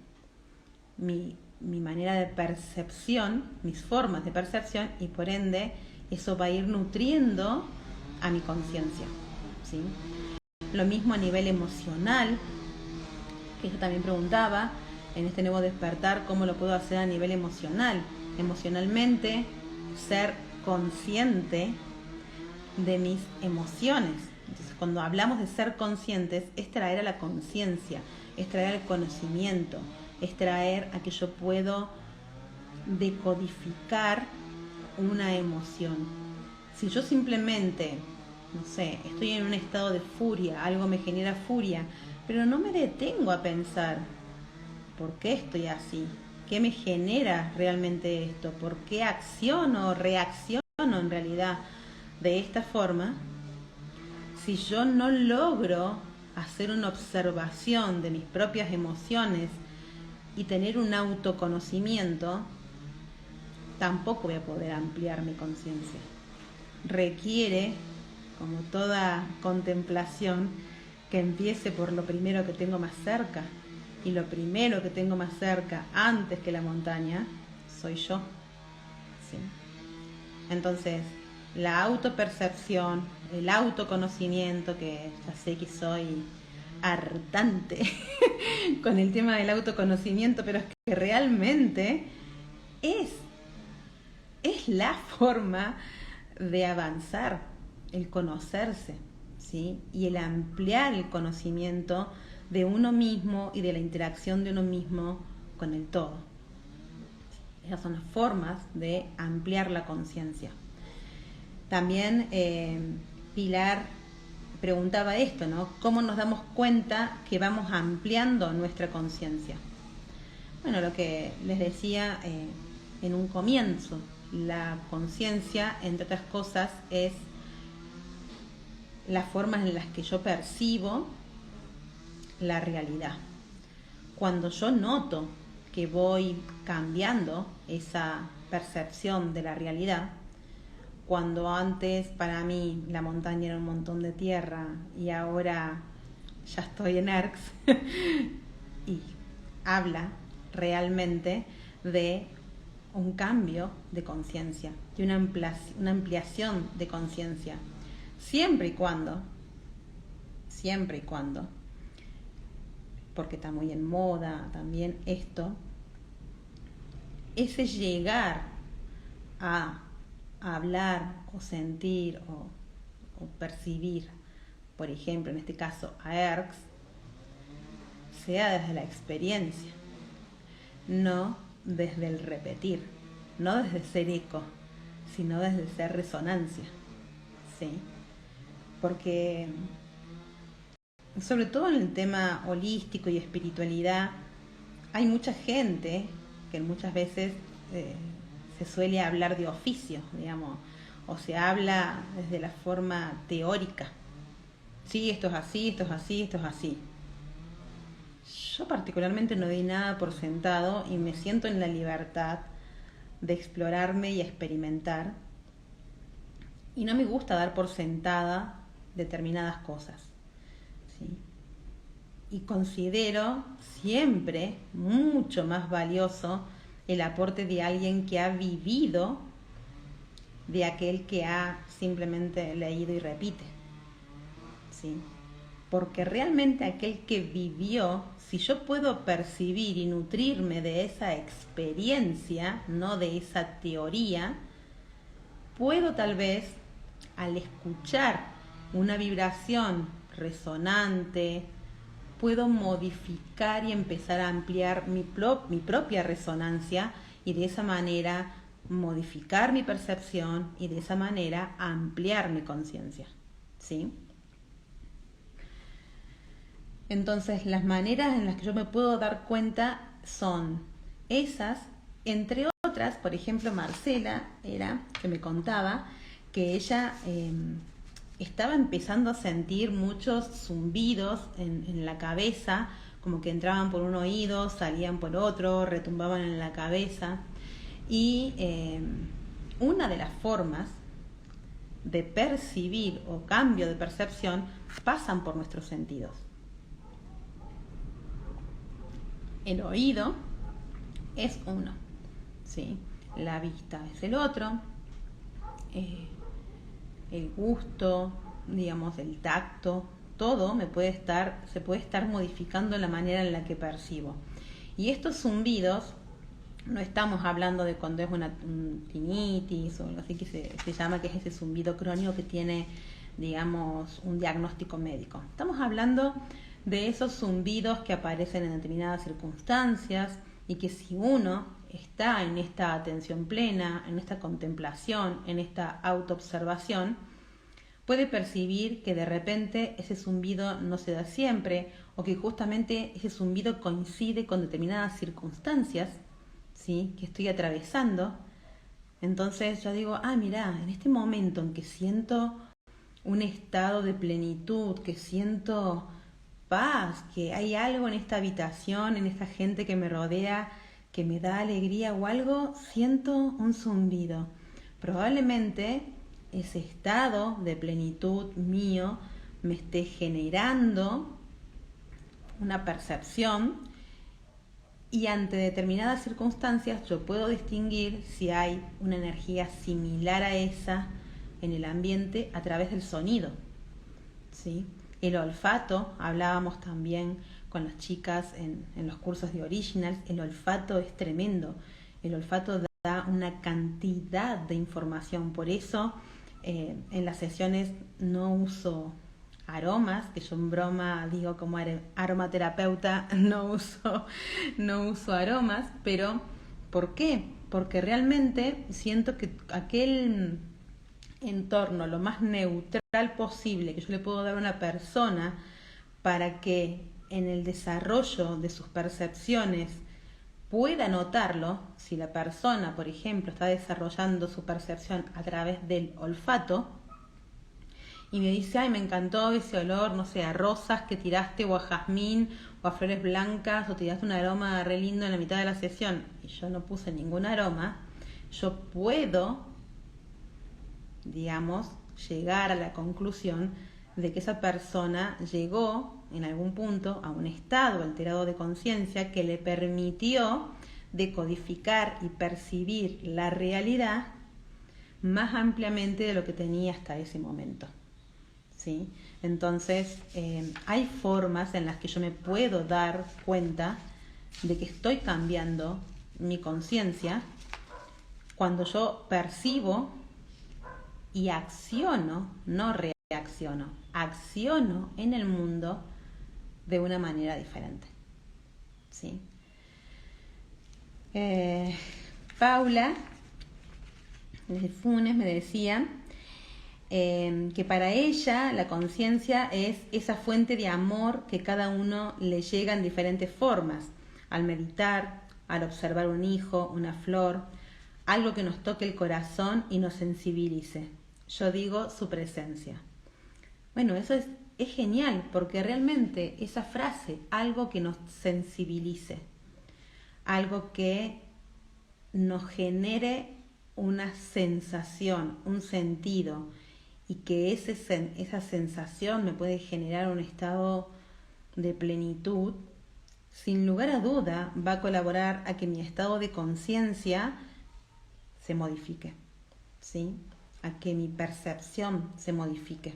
manera de percepción, mis formas de percepción, y por ende eso va a ir nutriendo a mi conciencia, ¿sí? Lo mismo a nivel emocional, que yo también preguntaba, en este nuevo despertar, ¿cómo lo puedo hacer a nivel emocional? Emocionalmente, ser consciente de mis emociones. Entonces, cuando hablamos de ser conscientes, es traer a la conciencia, es traer al conocimiento, es traer a que yo puedo decodificar una emoción. Si yo simplemente, no sé, estoy en un estado de furia, algo me genera furia, pero no me detengo a pensar, ¿por qué estoy así? ¿Qué me genera realmente esto? ¿Por qué acciono o reacciono en realidad de esta forma? Si yo no logro hacer una observación de mis propias emociones y tener un autoconocimiento, tampoco voy a poder ampliar mi conciencia. Requiere, como toda contemplación, que empiece por lo primero que tengo más cerca. Y lo primero que tengo más cerca, antes que la montaña, soy yo. ¿Sí? Entonces, la autopercepción, el autoconocimiento, que ya sé que soy hartante con el tema del autoconocimiento, pero es que realmente es la forma de avanzar, el conocerse, ¿sí? Y el ampliar el conocimiento de uno mismo y de la interacción de uno mismo con el todo. Esas son las formas de ampliar la conciencia. También Pilar preguntaba esto, ¿no? ¿Cómo nos damos cuenta que vamos ampliando nuestra conciencia? Bueno, lo que les decía en un comienzo, la conciencia, entre otras cosas, es las formas en las que yo percibo la realidad. Cuando yo noto que voy cambiando esa percepción de la realidad, cuando antes para mí la montaña era un montón de tierra y ahora ya estoy en ERCS y habla realmente de un cambio de conciencia, de una ampliación de conciencia, siempre y cuando, porque está muy en moda también esto, ese llegar a hablar o sentir o percibir, por ejemplo, en este caso a ERCS, sea desde la experiencia, no desde el repetir, no desde ser eco, sino desde ser resonancia, ¿sí? Porque sobre todo en el tema holístico y espiritualidad, hay mucha gente que muchas veces se suele hablar de oficio, digamos, o se habla desde la forma teórica. Sí, esto es así, esto es así, esto es así. Yo particularmente no doy nada por sentado y me siento en la libertad de explorarme y experimentar. Y no me gusta dar por sentada determinadas cosas, ¿sí? Y considero siempre mucho más valioso el aporte de alguien que ha vivido de aquel que ha simplemente leído y repite, ¿sí? Porque realmente aquel que vivió, si yo puedo percibir y nutrirme de esa experiencia, no de esa teoría, puedo tal vez, al escuchar una vibración resonante puedo modificar y empezar a ampliar mi propia resonancia y de esa manera modificar mi percepción y de esa manera ampliar mi conciencia, ¿sí? Entonces, las maneras en las que yo me puedo dar cuenta son esas, entre otras. Por ejemplo, Marcela que me contaba que ella estaba empezando a sentir muchos zumbidos en la cabeza, como que entraban por un oído, salían por otro, retumbaban en la cabeza. Y una de las formas de percibir o cambio de percepción pasan por nuestros sentidos. El oído es uno, ¿sí? La vista es el otro, el gusto, digamos, el tacto, todo se puede estar modificando la manera en la que percibo. Y estos zumbidos, no estamos hablando de cuando es un tinnitus o algo así que se llama, que es ese zumbido crónico que tiene, digamos, un diagnóstico médico. Estamos hablando de esos zumbidos que aparecen en determinadas circunstancias y que si uno está en esta atención plena, en esta contemplación, en esta autoobservación, puede percibir que de repente ese zumbido no se da siempre o que justamente ese zumbido coincide con determinadas circunstancias, ¿sí?, que estoy atravesando. Entonces yo digo, mirá, en este momento en que siento un estado de plenitud, que siento paz, que hay algo en esta habitación, en esta gente que me rodea, que me da alegría o algo, siento un zumbido. Probablemente ese estado de plenitud mío me esté generando una percepción y ante determinadas circunstancias yo puedo distinguir si hay una energía similar a esa en el ambiente a través del sonido, ¿sí? El olfato, hablábamos también con las chicas en los cursos de Originals, el olfato es tremendo. El olfato da una cantidad de información. Por eso en las sesiones no uso aromas, que yo en broma digo como aromaterapeuta no uso aromas, pero ¿por qué? Porque realmente siento que aquel entorno lo más neutral posible que yo le puedo dar a una persona para que en el desarrollo de sus percepciones pueda notarlo. Si la persona, por ejemplo, está desarrollando su percepción a través del olfato y me dice, me encantó ese olor, no sé, a rosas que tiraste, o a jazmín, o a flores blancas, o tiraste un aroma re lindo en la mitad de la sesión, y yo no puse ningún aroma, yo puedo, digamos, llegar a la conclusión de que esa persona llegó en algún punto a un estado alterado de conciencia que le permitió decodificar y percibir la realidad más ampliamente de lo que tenía hasta ese momento, ¿sí? Entonces hay formas en las que yo me puedo dar cuenta de que estoy cambiando mi conciencia cuando yo percibo y acciono, no reacciono, acciono en el mundo de una manera diferente, ¿sí? Paula de Funes me decía que para ella la conciencia es esa fuente de amor que cada uno le llega en diferentes formas, al meditar, al observar un hijo, una flor, algo que nos toque el corazón y nos sensibilice. Yo digo su presencia. Bueno, eso es genial, porque realmente esa frase, algo que nos sensibilice, algo que nos genere una sensación, un sentido, y que esa sensación me puede generar un estado de plenitud, sin lugar a duda va a colaborar a que mi estado de conciencia se modifique, ¿sí?, a que mi percepción se modifique.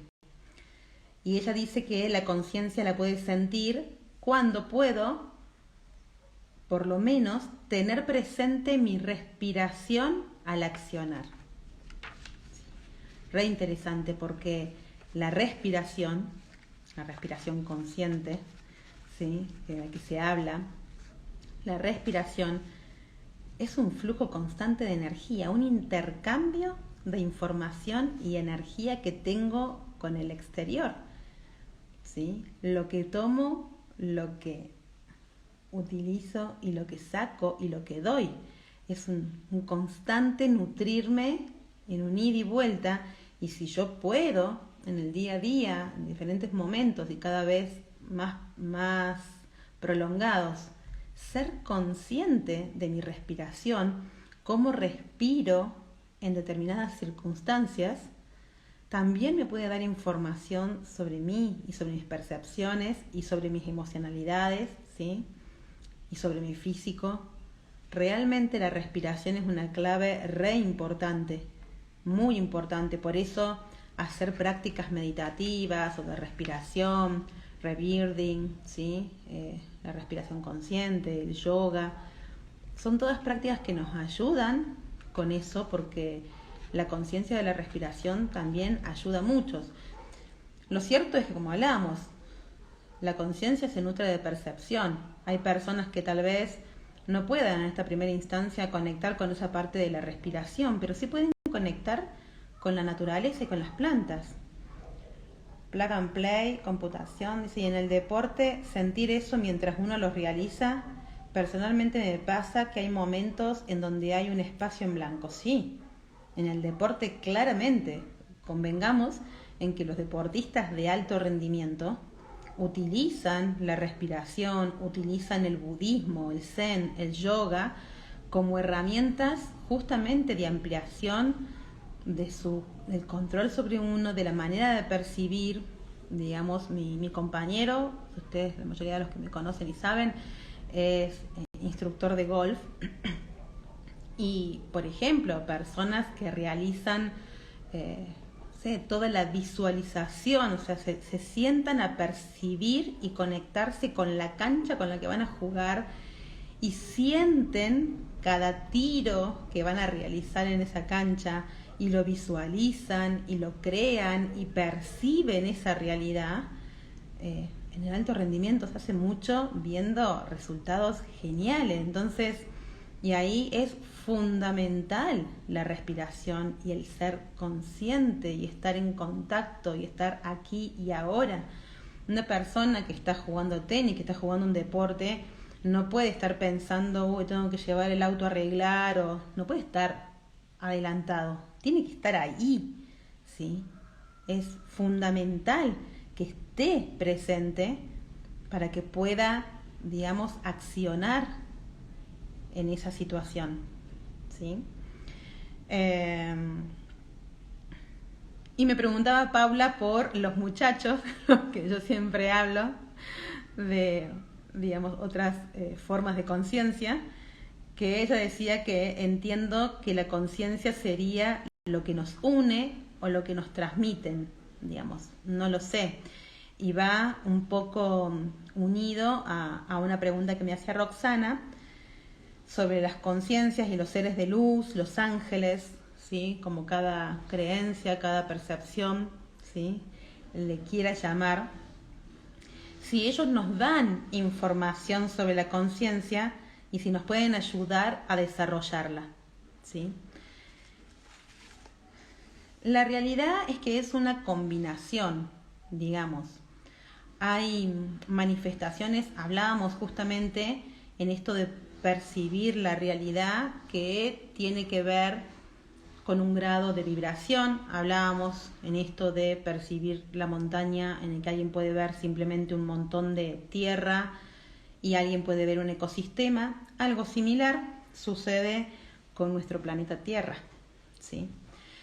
Y ella dice que la conciencia la puede sentir cuando puedo, por lo menos, tener presente mi respiración al accionar. Re interesante, porque la respiración consciente, ¿sí? De la que se habla, la respiración es un flujo constante de energía, un intercambio de información y energía que tengo con el exterior, ¿sí? Lo que tomo, lo que utilizo y lo que saco y lo que doy. Es un constante nutrirme en un ida y vuelta, y si yo puedo en el día a día, en diferentes momentos y cada vez más prolongados, ser consciente de mi respiración, cómo respiro en determinadas circunstancias, también me puede dar información sobre mí y sobre mis percepciones y sobre mis emocionalidades, ¿sí? Y sobre mi físico. Realmente la respiración es una clave re importante, muy importante. Por eso hacer prácticas meditativas o de respiración, rebirthing, ¿sí? La respiración consciente, el yoga, son todas prácticas que nos ayudan con eso, porque la conciencia de la respiración también ayuda a muchos. Lo cierto es que, como hablamos, la conciencia se nutre de percepción. Hay personas que tal vez no puedan en esta primera instancia conectar con esa parte de la respiración, pero sí pueden conectar con la naturaleza y con las plantas. Plug and play, computación, dice, y en el deporte sentir eso mientras uno lo realiza. Personalmente me pasa que hay momentos en donde hay un espacio en blanco. Sí, en el deporte claramente. Convengamos en que los deportistas de alto rendimiento utilizan la respiración, utilizan el budismo, el zen, el yoga como herramientas justamente de ampliación del control sobre uno, de la manera de percibir. Digamos, mi compañero, ustedes, la mayoría de los que me conocen y saben, es instructor de golf. Y, por ejemplo, personas que realizan toda la visualización, o sea, se sientan a percibir y conectarse con la cancha con la que van a jugar, y sienten cada tiro que van a realizar en esa cancha, y lo visualizan y lo crean y perciben esa realidad. En el alto rendimiento se hace mucho viendo resultados geniales. Entonces, y ahí es fundamental la respiración y el ser consciente y estar en contacto y estar aquí y ahora. Una persona que está jugando tenis, que está jugando un deporte, no puede estar pensando, uy, tengo que llevar el auto a arreglar, o no puede estar adelantado, tiene que estar ahí, ¿sí? Es fundamental que esté presente para que pueda, digamos, accionar en esa situación, ¿sí? Y me preguntaba Paula por los muchachos, que yo siempre hablo de, digamos, otras formas de conciencia, que ella decía que entiendo que la conciencia sería lo que nos une o lo que nos transmiten, digamos, no lo sé. Y va un poco unido a una pregunta que me hacía Roxana sobre las conciencias y los seres de luz, los ángeles, ¿sí? Como cada creencia, cada percepción, ¿sí? Le quiera llamar. Si ellos nos dan información sobre la conciencia y si nos pueden ayudar a desarrollarla, ¿sí? La realidad es que es una combinación, digamos. Hay manifestaciones, hablábamos justamente en esto de percibir la realidad, que tiene que ver con un grado de vibración. Hablábamos en esto de percibir la montaña, en el que alguien puede ver simplemente un montón de tierra y alguien puede ver un ecosistema. Algo similar sucede con nuestro planeta Tierra, ¿sí?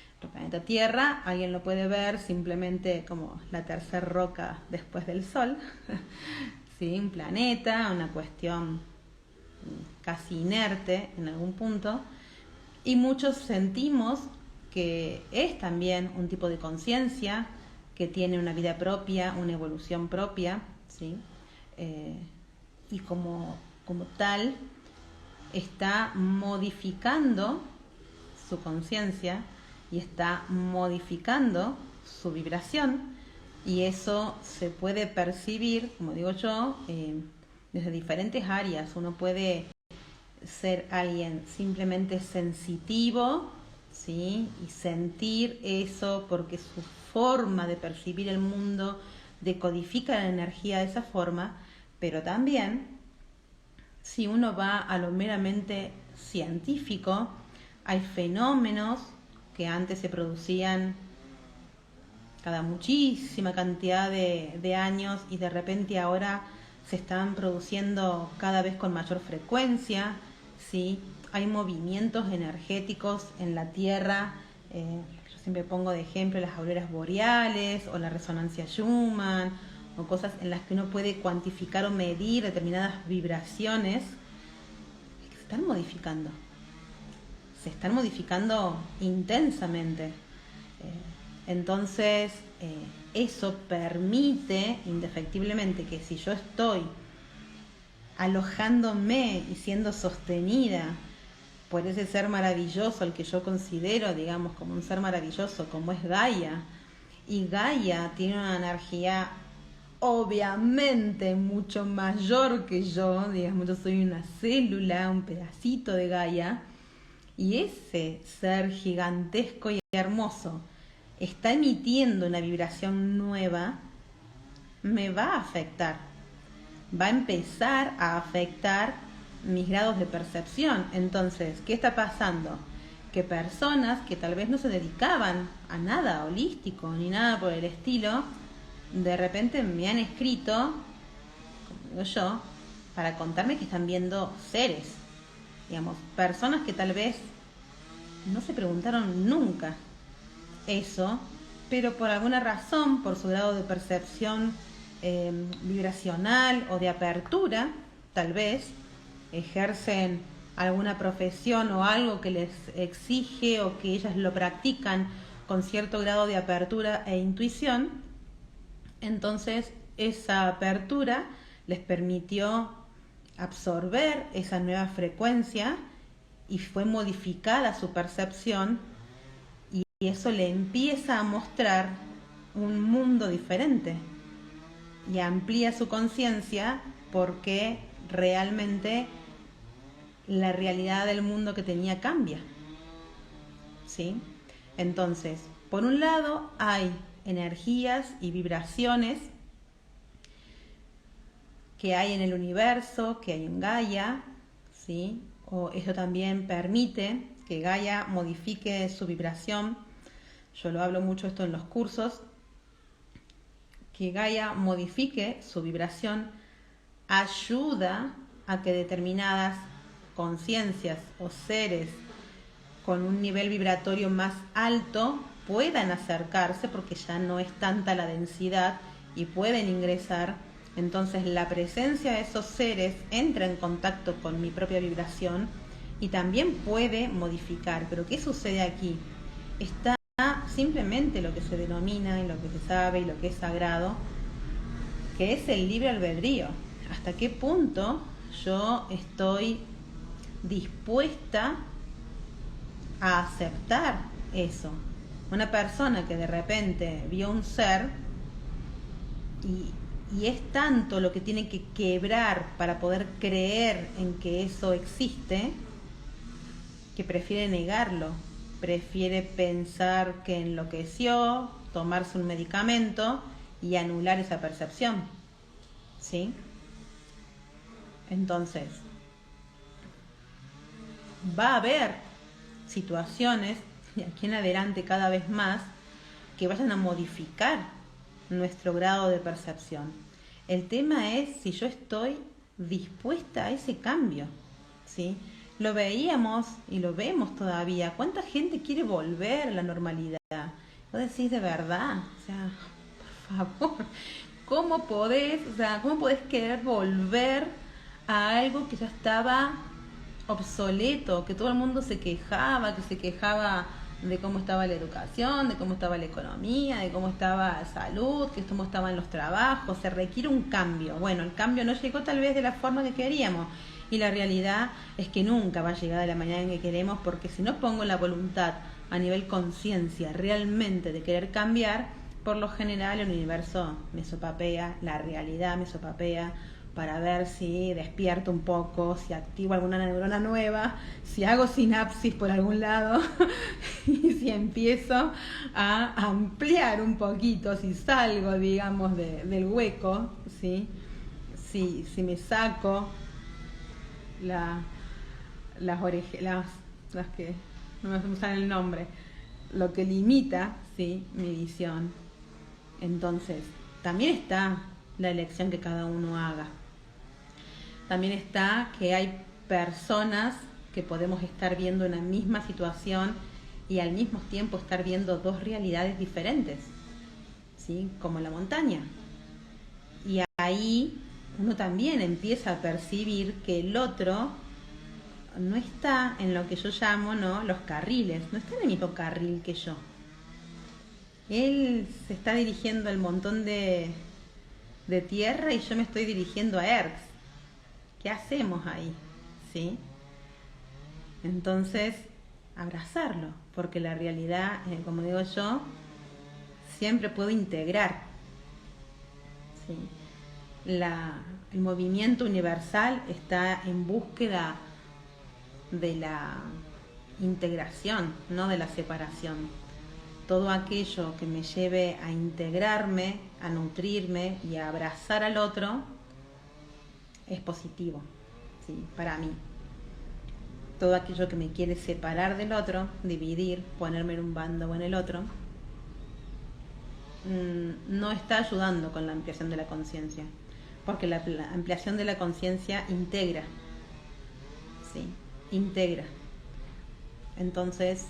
Nuestro planeta Tierra, alguien lo puede ver simplemente como la tercera roca después del Sol, ¿sí? Un planeta, una cuestión casi inerte en algún punto, y muchos sentimos que es también un tipo de conciencia, que tiene una vida propia, una evolución propia, ¿sí? Y como tal está modificando su conciencia y está modificando su vibración Y eso se puede percibir, como digo yo, desde diferentes áreas. Uno puede ser alguien simplemente sensitivo, ¿sí? Y sentir eso porque su forma de percibir el mundo decodifica la energía de esa forma, pero también si uno va a lo meramente científico, hay fenómenos que antes se producían cada muchísima cantidad de años y de repente ahora se están produciendo cada vez con mayor frecuencia, ¿sí? Hay movimientos energéticos en la Tierra, yo siempre pongo de ejemplo las auroras boreales o la resonancia Schumann o cosas en las que uno puede cuantificar o medir determinadas vibraciones que se están modificando intensamente. Entonces, eso permite indefectiblemente que si yo estoy alojándome y siendo sostenida por ese ser maravilloso, al que yo considero, digamos, como un ser maravilloso, como es Gaia, y Gaia tiene una energía obviamente mucho mayor que yo, digamos, yo soy una célula, un pedacito de Gaia, y ese ser gigantesco y hermoso está emitiendo una vibración nueva, me va a afectar, va a empezar a afectar mis grados de percepción. Entonces, ¿qué está pasando? Que personas que tal vez no se dedicaban a nada holístico ni nada por el estilo, de repente me han escrito, como digo yo, para contarme que están viendo seres, digamos, personas que tal vez no se preguntaron nunca eso, pero por alguna razón, por su grado de percepción vibracional o de apertura, tal vez, ejercen alguna profesión o algo que les exige o que ellas lo practican con cierto grado de apertura e intuición. Entonces, esa apertura les permitió absorber esa nueva frecuencia y fue modificada su percepción, y eso le empieza a mostrar un mundo diferente y amplía su conciencia porque realmente la realidad del mundo que tenía cambia, ¿sí? Entonces, por un lado hay energías y vibraciones que hay en el universo, que hay en Gaia, ¿sí? O eso también permite que Gaia modifique su vibración. Yo lo hablo mucho esto en los cursos, que Gaia modifique su vibración ayuda a que determinadas conciencias o seres con un nivel vibratorio más alto puedan acercarse porque ya no es tanta la densidad y pueden ingresar. Entonces la presencia de esos seres entra en contacto con mi propia vibración y también puede modificar. Pero ¿qué sucede aquí? Está simplemente lo que se denomina y lo que se sabe y lo que es sagrado, que es el libre albedrío. ¿Hasta qué punto yo estoy dispuesta a aceptar eso? Una persona que de repente vio un ser y es tanto lo que tiene que quebrar para poder creer en que eso existe, que prefiere negarlo, prefiere pensar que enloqueció, tomarse un medicamento y anular esa percepción, ¿sí? Entonces, va a haber situaciones, y aquí en adelante cada vez más, que vayan a modificar nuestro grado de percepción. El tema es si yo estoy dispuesta a ese cambio, ¿sí? Lo veíamos y lo vemos todavía. ¿Cuánta gente quiere volver a la normalidad? Vos decís, de verdad, o sea, por favor, ¿cómo podés querer volver a algo que ya estaba obsoleto, que todo el mundo se quejaba de cómo estaba la educación, de cómo estaba la economía, de cómo estaba la salud, de cómo estaban los trabajos? Se requiere un cambio. Bueno, el cambio no llegó tal vez de la forma que queríamos, y la realidad es que nunca va a llegar de la manera en que queremos, porque si no pongo la voluntad a nivel conciencia realmente de querer cambiar, Por lo general el universo me sopapea, la realidad me sopapea para ver si despierto un poco, si activo alguna neurona nueva, si hago sinapsis por algún lado y si empiezo a ampliar un poquito, si salgo, digamos, del hueco, ¿sí? Si me saco las orejas, las que no me sale el nombre, lo que limita, ¿sí?, mi visión. Entonces, también está la elección que cada uno haga. También está que hay personas que podemos estar viendo una misma situación y al mismo tiempo estar viendo dos realidades diferentes, ¿sí?, como la montaña. Y ahí uno también empieza a percibir que el otro no está en lo que yo llamo, ¿no?, los carriles, no está en el mismo carril que yo. Él se está dirigiendo al montón de tierra y yo me estoy dirigiendo a Erx. ¿Qué hacemos ahí? ¿Sí? Entonces, abrazarlo, porque la realidad, como digo yo, siempre puedo integrar. ¿Sí? El movimiento universal está en búsqueda de la integración, no de la separación. Todo aquello que me lleve a integrarme, a nutrirme y a abrazar al otro es positivo, ¿sí?, para mí. Todo aquello que me quiere separar del otro, dividir, ponerme en un bando o en el otro, no está ayudando con la ampliación de la conciencia, porque la ampliación de la conciencia integra, ¿sí?, integra. Entonces,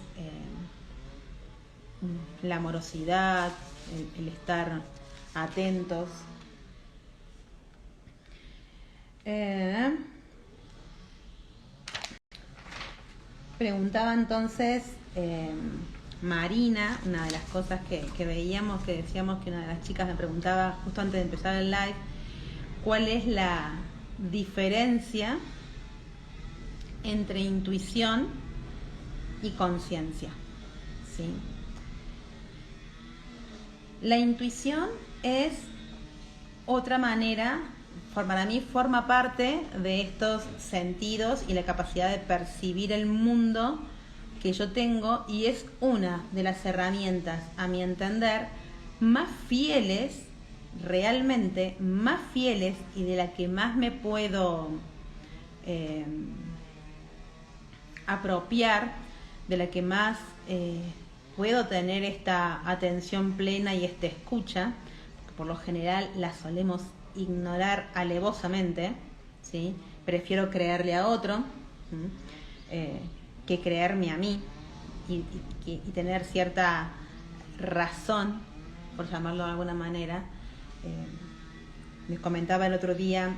la amorosidad, el estar atentos. Preguntaba entonces Marina, una de las cosas que veíamos, que decíamos que una de las chicas me preguntaba justo antes de empezar el live, ¿cuál es la diferencia entre intuición y conciencia? ¿Sí? La intuición es otra manera, para mí forma parte de estos sentidos y la capacidad de percibir el mundo que yo tengo, y es una de las herramientas, a mi entender, más fieles, realmente más fieles, y de la que más me puedo apropiar, de la que más puedo tener esta atención plena y esta escucha, porque por lo general la solemos ignorar alevosamente, ¿sí? Prefiero creerle a otro que creerme a mí y tener cierta razón, por llamarlo de alguna manera. Les comentaba el otro día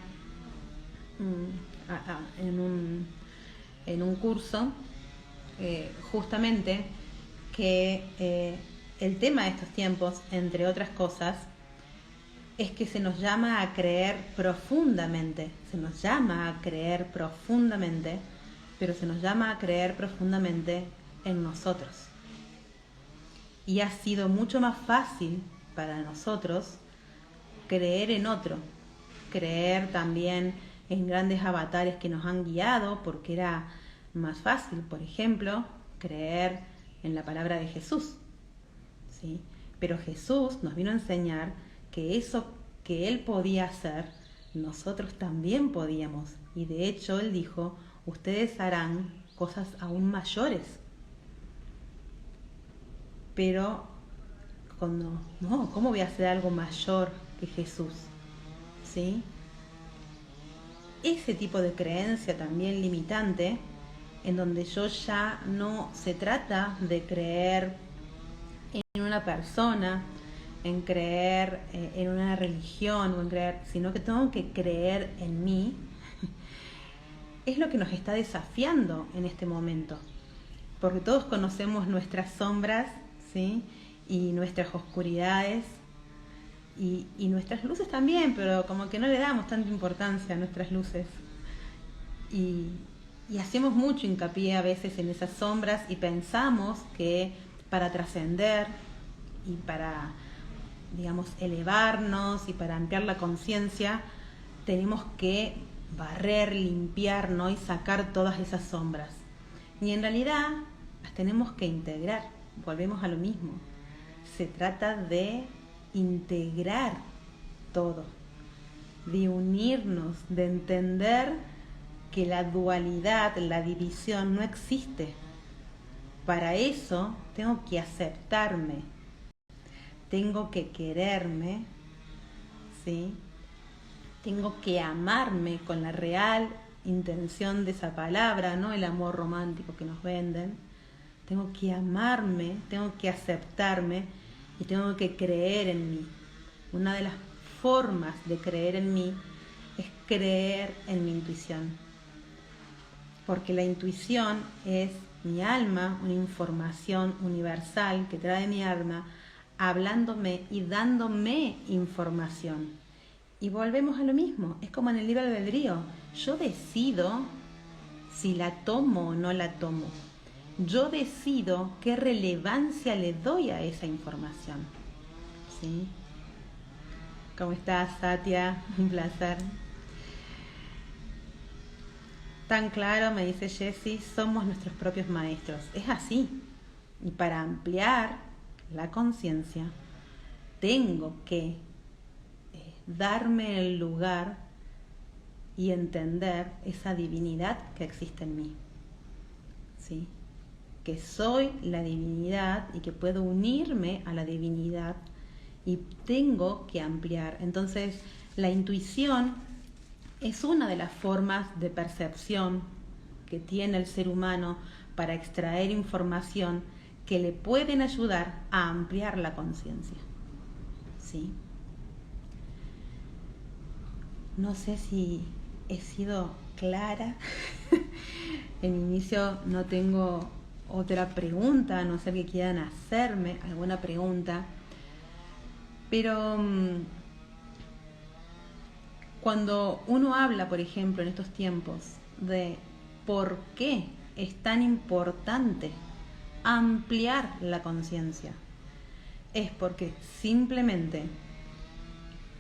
en un curso justamente que el tema de estos tiempos, entre otras cosas, es que se nos llama a creer profundamente, pero se nos llama a creer profundamente en nosotros. Y ha sido mucho más fácil para nosotros creer en otro, creer también en grandes avatares que nos han guiado, porque era más fácil, por ejemplo, creer en la palabra de Jesús, ¿sí? Pero Jesús nos vino a enseñar que eso que Él podía hacer, nosotros también podíamos. Y de hecho Él dijo, ustedes harán cosas aún mayores. Pero, no, ¿cómo voy a hacer algo mayor que Jesús? ¿Sí? Ese tipo de creencia también limitante, en donde yo ya no se trata de creer en una persona, en creer en una religión, o en creer, sino que tengo que creer en mí, es lo que nos está desafiando en este momento, porque todos conocemos nuestras sombras, ¿sí?, y nuestras oscuridades y nuestras luces también, pero como que no le damos tanta importancia a nuestras luces y hacemos mucho hincapié a veces en esas sombras y pensamos que para trascender y para digamos, elevarnos y para ampliar la conciencia, tenemos que barrer, limpiar, ¿no? Y sacar todas esas sombras. Y en realidad las tenemos que integrar. Volvemos a lo mismo. Se trata de integrar todo, de unirnos, de entender que la dualidad, la división no existe. Para eso tengo que aceptarme, tengo que quererme, ¿sí? Tengo que amarme con la real intención de esa palabra, no el amor romántico que nos venden. Tengo que amarme, tengo que aceptarme y tengo que creer en mí. Una de las formas de creer en mí es creer en mi intuición. Porque la intuición es mi alma, una información universal que trae mi alma, hablándome y dándome información. Y volvemos a lo mismo, es como en el libre albedrío. Yo decido si la tomo o no la tomo. Yo decido qué relevancia le doy a esa información. ¿Sí? ¿Cómo estás, Satya? Un placer. Tan claro, me dice Jessie, somos nuestros propios maestros. Es así. Y para ampliar la conciencia, tengo que darme el lugar y entender esa divinidad que existe en mí. ¿Sí? Que soy la divinidad y que puedo unirme a la divinidad y tengo que ampliar. Entonces, la intuición es una de las formas de percepción que tiene el ser humano para extraer información que le pueden ayudar a ampliar la conciencia. ¿Sí? No sé si he sido clara. En inicio no tengo otra pregunta, a no ser que quieran hacerme alguna pregunta. Pero cuando uno habla, por ejemplo, en estos tiempos, de por qué es tan importante ampliar la conciencia, es porque simplemente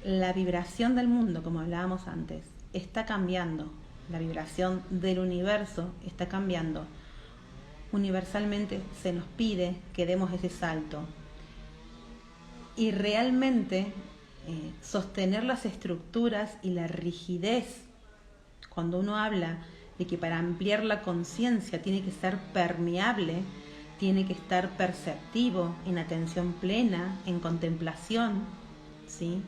la vibración del mundo, como hablábamos antes, está cambiando. La vibración del universo está cambiando. Universalmente se nos pide que demos ese salto. Y realmente sostener las estructuras y la rigidez, cuando uno habla de que para ampliar la conciencia tiene que ser permeable, tiene que estar perceptivo, en atención plena, en contemplación, ¿sí?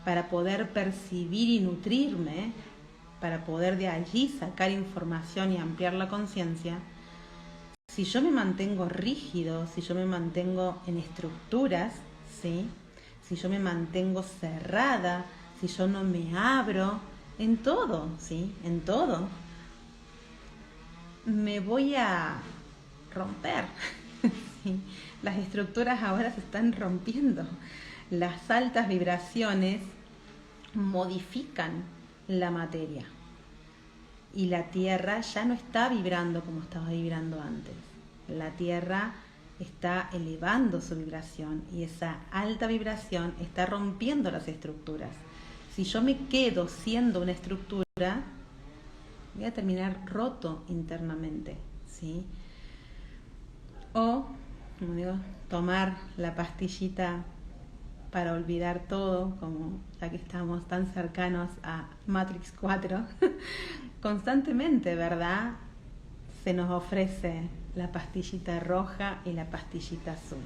Para poder percibir y nutrirme, para poder de allí sacar información y ampliar la conciencia. Si yo me mantengo rígido, si yo me mantengo en estructuras, ¿sí? Si yo me mantengo cerrada, si yo no me abro, en todo, ¿sí? En todo, me voy a romper. ¿Sí? Las estructuras ahora se están rompiendo. Las altas vibraciones modifican la materia y la Tierra ya no está vibrando como estaba vibrando antes. La Tierra está elevando su vibración y esa alta vibración está rompiendo las estructuras. Si yo me quedo siendo una estructura, voy a terminar roto internamente, ¿sí? O, como digo, tomar la pastillita para olvidar todo, como ya que estamos tan cercanos a Matrix 4, constantemente, ¿verdad? Se nos ofrece la pastillita roja y la pastillita azul.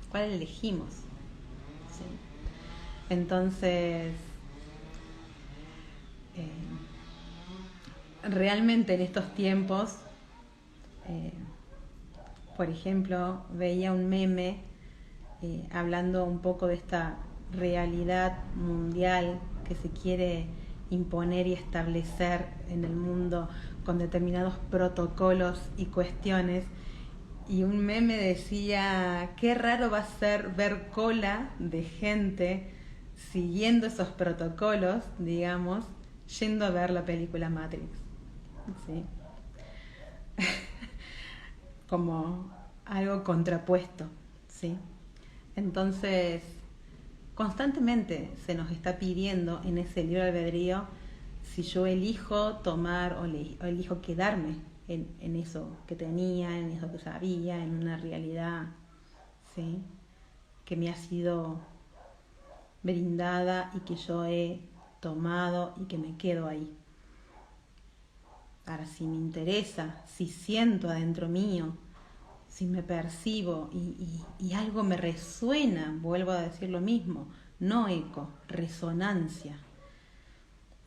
¿Cuál elegimos? ¿Sí? Entonces, realmente en estos tiempos, por ejemplo, veía un meme hablando un poco de esta realidad mundial que se quiere imponer y establecer en el mundo con determinados protocolos y cuestiones, y un meme decía, qué raro va a ser ver cola de gente siguiendo esos protocolos, digamos, yendo a ver la película Matrix. ¿Sí? Como algo contrapuesto, ¿sí? Entonces, constantemente se nos está pidiendo en ese libre albedrío si yo elijo tomar o elijo quedarme en eso que tenía, en eso que sabía, en una realidad, ¿sí?, que me ha sido brindada y que yo he tomado y que me quedo ahí. Ahora, si me interesa, si siento adentro mío, si me percibo y algo me resuena, vuelvo a decir lo mismo, no eco, resonancia,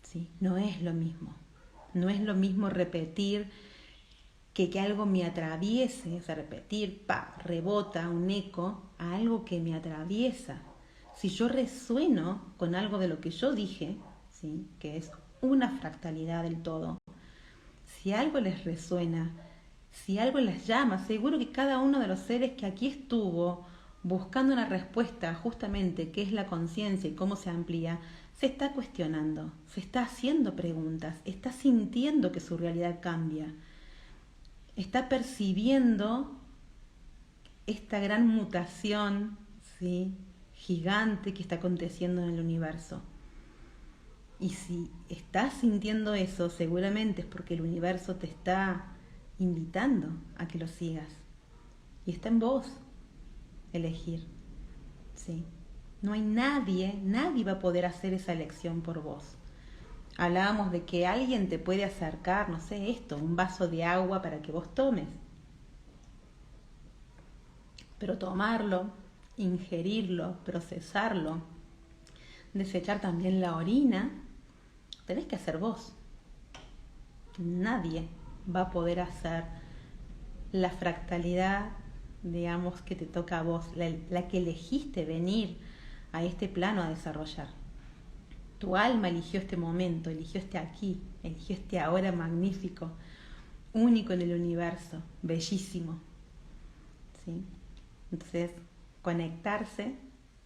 ¿sí? No es lo mismo. No es lo mismo repetir que algo me atraviese, o sea, repetir, rebota un eco a algo que me atraviesa. Si yo resueno con algo de lo que yo dije, ¿sí?, que es una fractalidad del todo, si algo les resuena, si algo les llama, seguro que cada uno de los seres que aquí estuvo buscando una respuesta justamente qué es la conciencia y cómo se amplía, se está cuestionando, se está haciendo preguntas, está sintiendo que su realidad cambia, está percibiendo esta gran mutación, ¿sí?, gigante que está aconteciendo en el universo. Y si estás sintiendo eso, seguramente es porque el universo te está invitando a que lo sigas. Y está en vos elegir, ¿sí? No hay nadie va a poder hacer esa elección por vos. Hablábamos de que alguien te puede acercar, no sé, un vaso de agua para que vos tomes. Pero tomarlo, ingerirlo, procesarlo, desechar también la orina, tenés que hacer vos. Nadie va a poder hacer la fractalidad, digamos, que te toca a vos, la que elegiste venir a este plano a desarrollar. Tu alma eligió este momento, eligió este aquí, eligió este ahora magnífico, único en el universo, bellísimo, ¿sí? Entonces, conectarse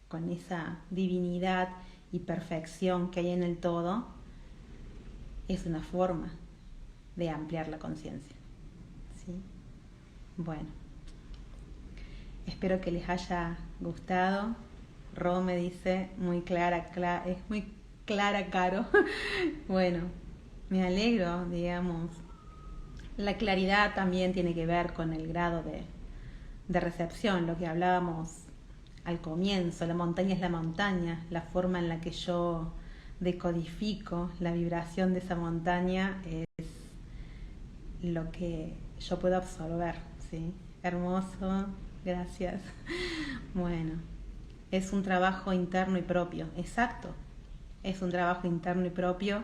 con esa divinidad y perfección que hay en el todo es una forma de ampliar la conciencia, ¿sí? Bueno, espero que les haya gustado. Ro me dice muy clara, es muy clara, Caro. Bueno, me alegro, digamos. La claridad también tiene que ver con el grado de recepción, lo que hablábamos al comienzo. La montaña es la montaña, la forma en la que yo decodifico la vibración de esa montaña es lo que yo puedo absorber, ¿sí? Hermoso, gracias. Bueno, es un trabajo interno y propio, exacto, es un trabajo interno y propio,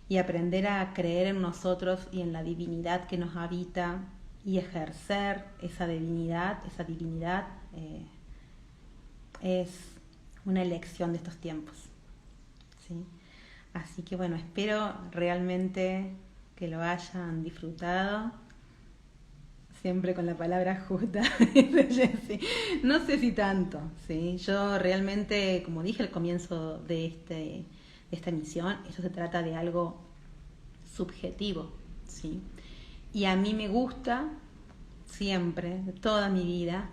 y aprender a creer en nosotros y en la divinidad que nos habita y ejercer esa divinidad es una elección de estos tiempos, ¿sí? Así que bueno, espero realmente que lo hayan disfrutado, siempre con la palabra justa. No sé si tanto, ¿sí? Yo realmente, como dije al comienzo de esta emisión, esto se trata de algo subjetivo, ¿sí? Y a mí me gusta siempre, de toda mi vida,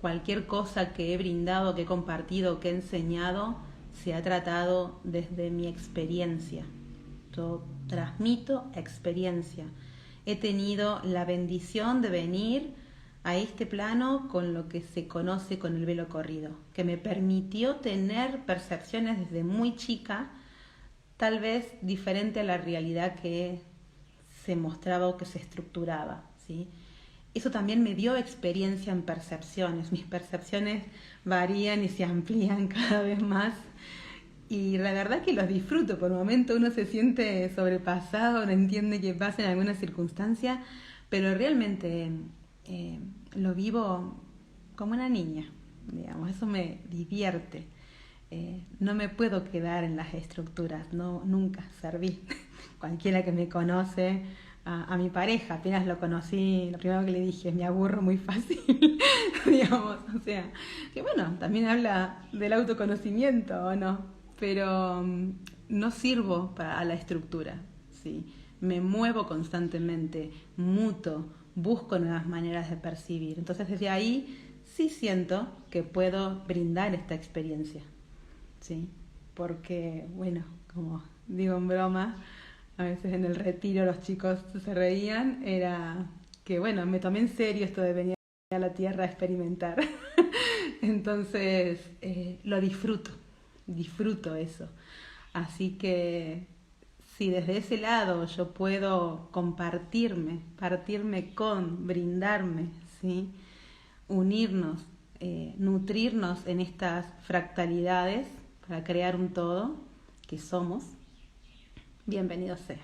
cualquier cosa que he brindado, que he compartido, que he enseñado, se ha tratado desde mi experiencia. Yo transmito experiencia. He tenido la bendición de venir a este plano con lo que se conoce con el velo corrido, que me permitió tener percepciones desde muy chica, tal vez diferente a la realidad que se mostraba o que se estructuraba, ¿sí? Eso también me dio experiencia en percepciones. Mis percepciones varían y se amplían cada vez más. Y la verdad que los disfruto. Por momentos uno se siente sobrepasado, no entiende qué pasa en alguna circunstancia, pero realmente lo vivo como una niña, digamos. Eso me divierte. No me puedo quedar en las estructuras, no, nunca serví. Cualquiera que me conoce, a mi pareja, apenas lo conocí, lo primero que le dije es: me aburro muy fácil, digamos. O sea, que bueno, también habla del autoconocimiento, ¿o no? Pero no sirvo a la estructura, ¿sí? Me muevo constantemente, muto, busco nuevas maneras de percibir. Entonces desde ahí sí siento que puedo brindar esta experiencia, ¿sí? Porque, bueno, como digo en broma, a veces en el retiro los chicos se reían, era que, bueno, me tomé en serio esto de venir a la tierra a experimentar. Entonces, lo disfruto eso. Así que si desde ese lado yo puedo partirme con, brindarme, ¿sí? Unirnos, nutrirnos en estas fractalidades para crear un todo que somos, bienvenido sea.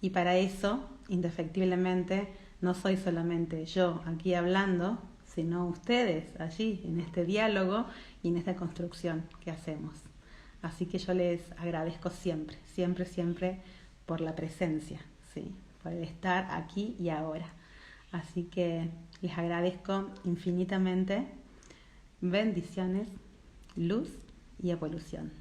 Y para eso, indefectiblemente, no soy solamente yo aquí hablando, sino ustedes allí en este diálogo y en esta construcción que hacemos. Así que yo les agradezco siempre, siempre, siempre por la presencia, ¿sí? Por el estar aquí y ahora. Así que les agradezco infinitamente. Bendiciones, luz y evolución.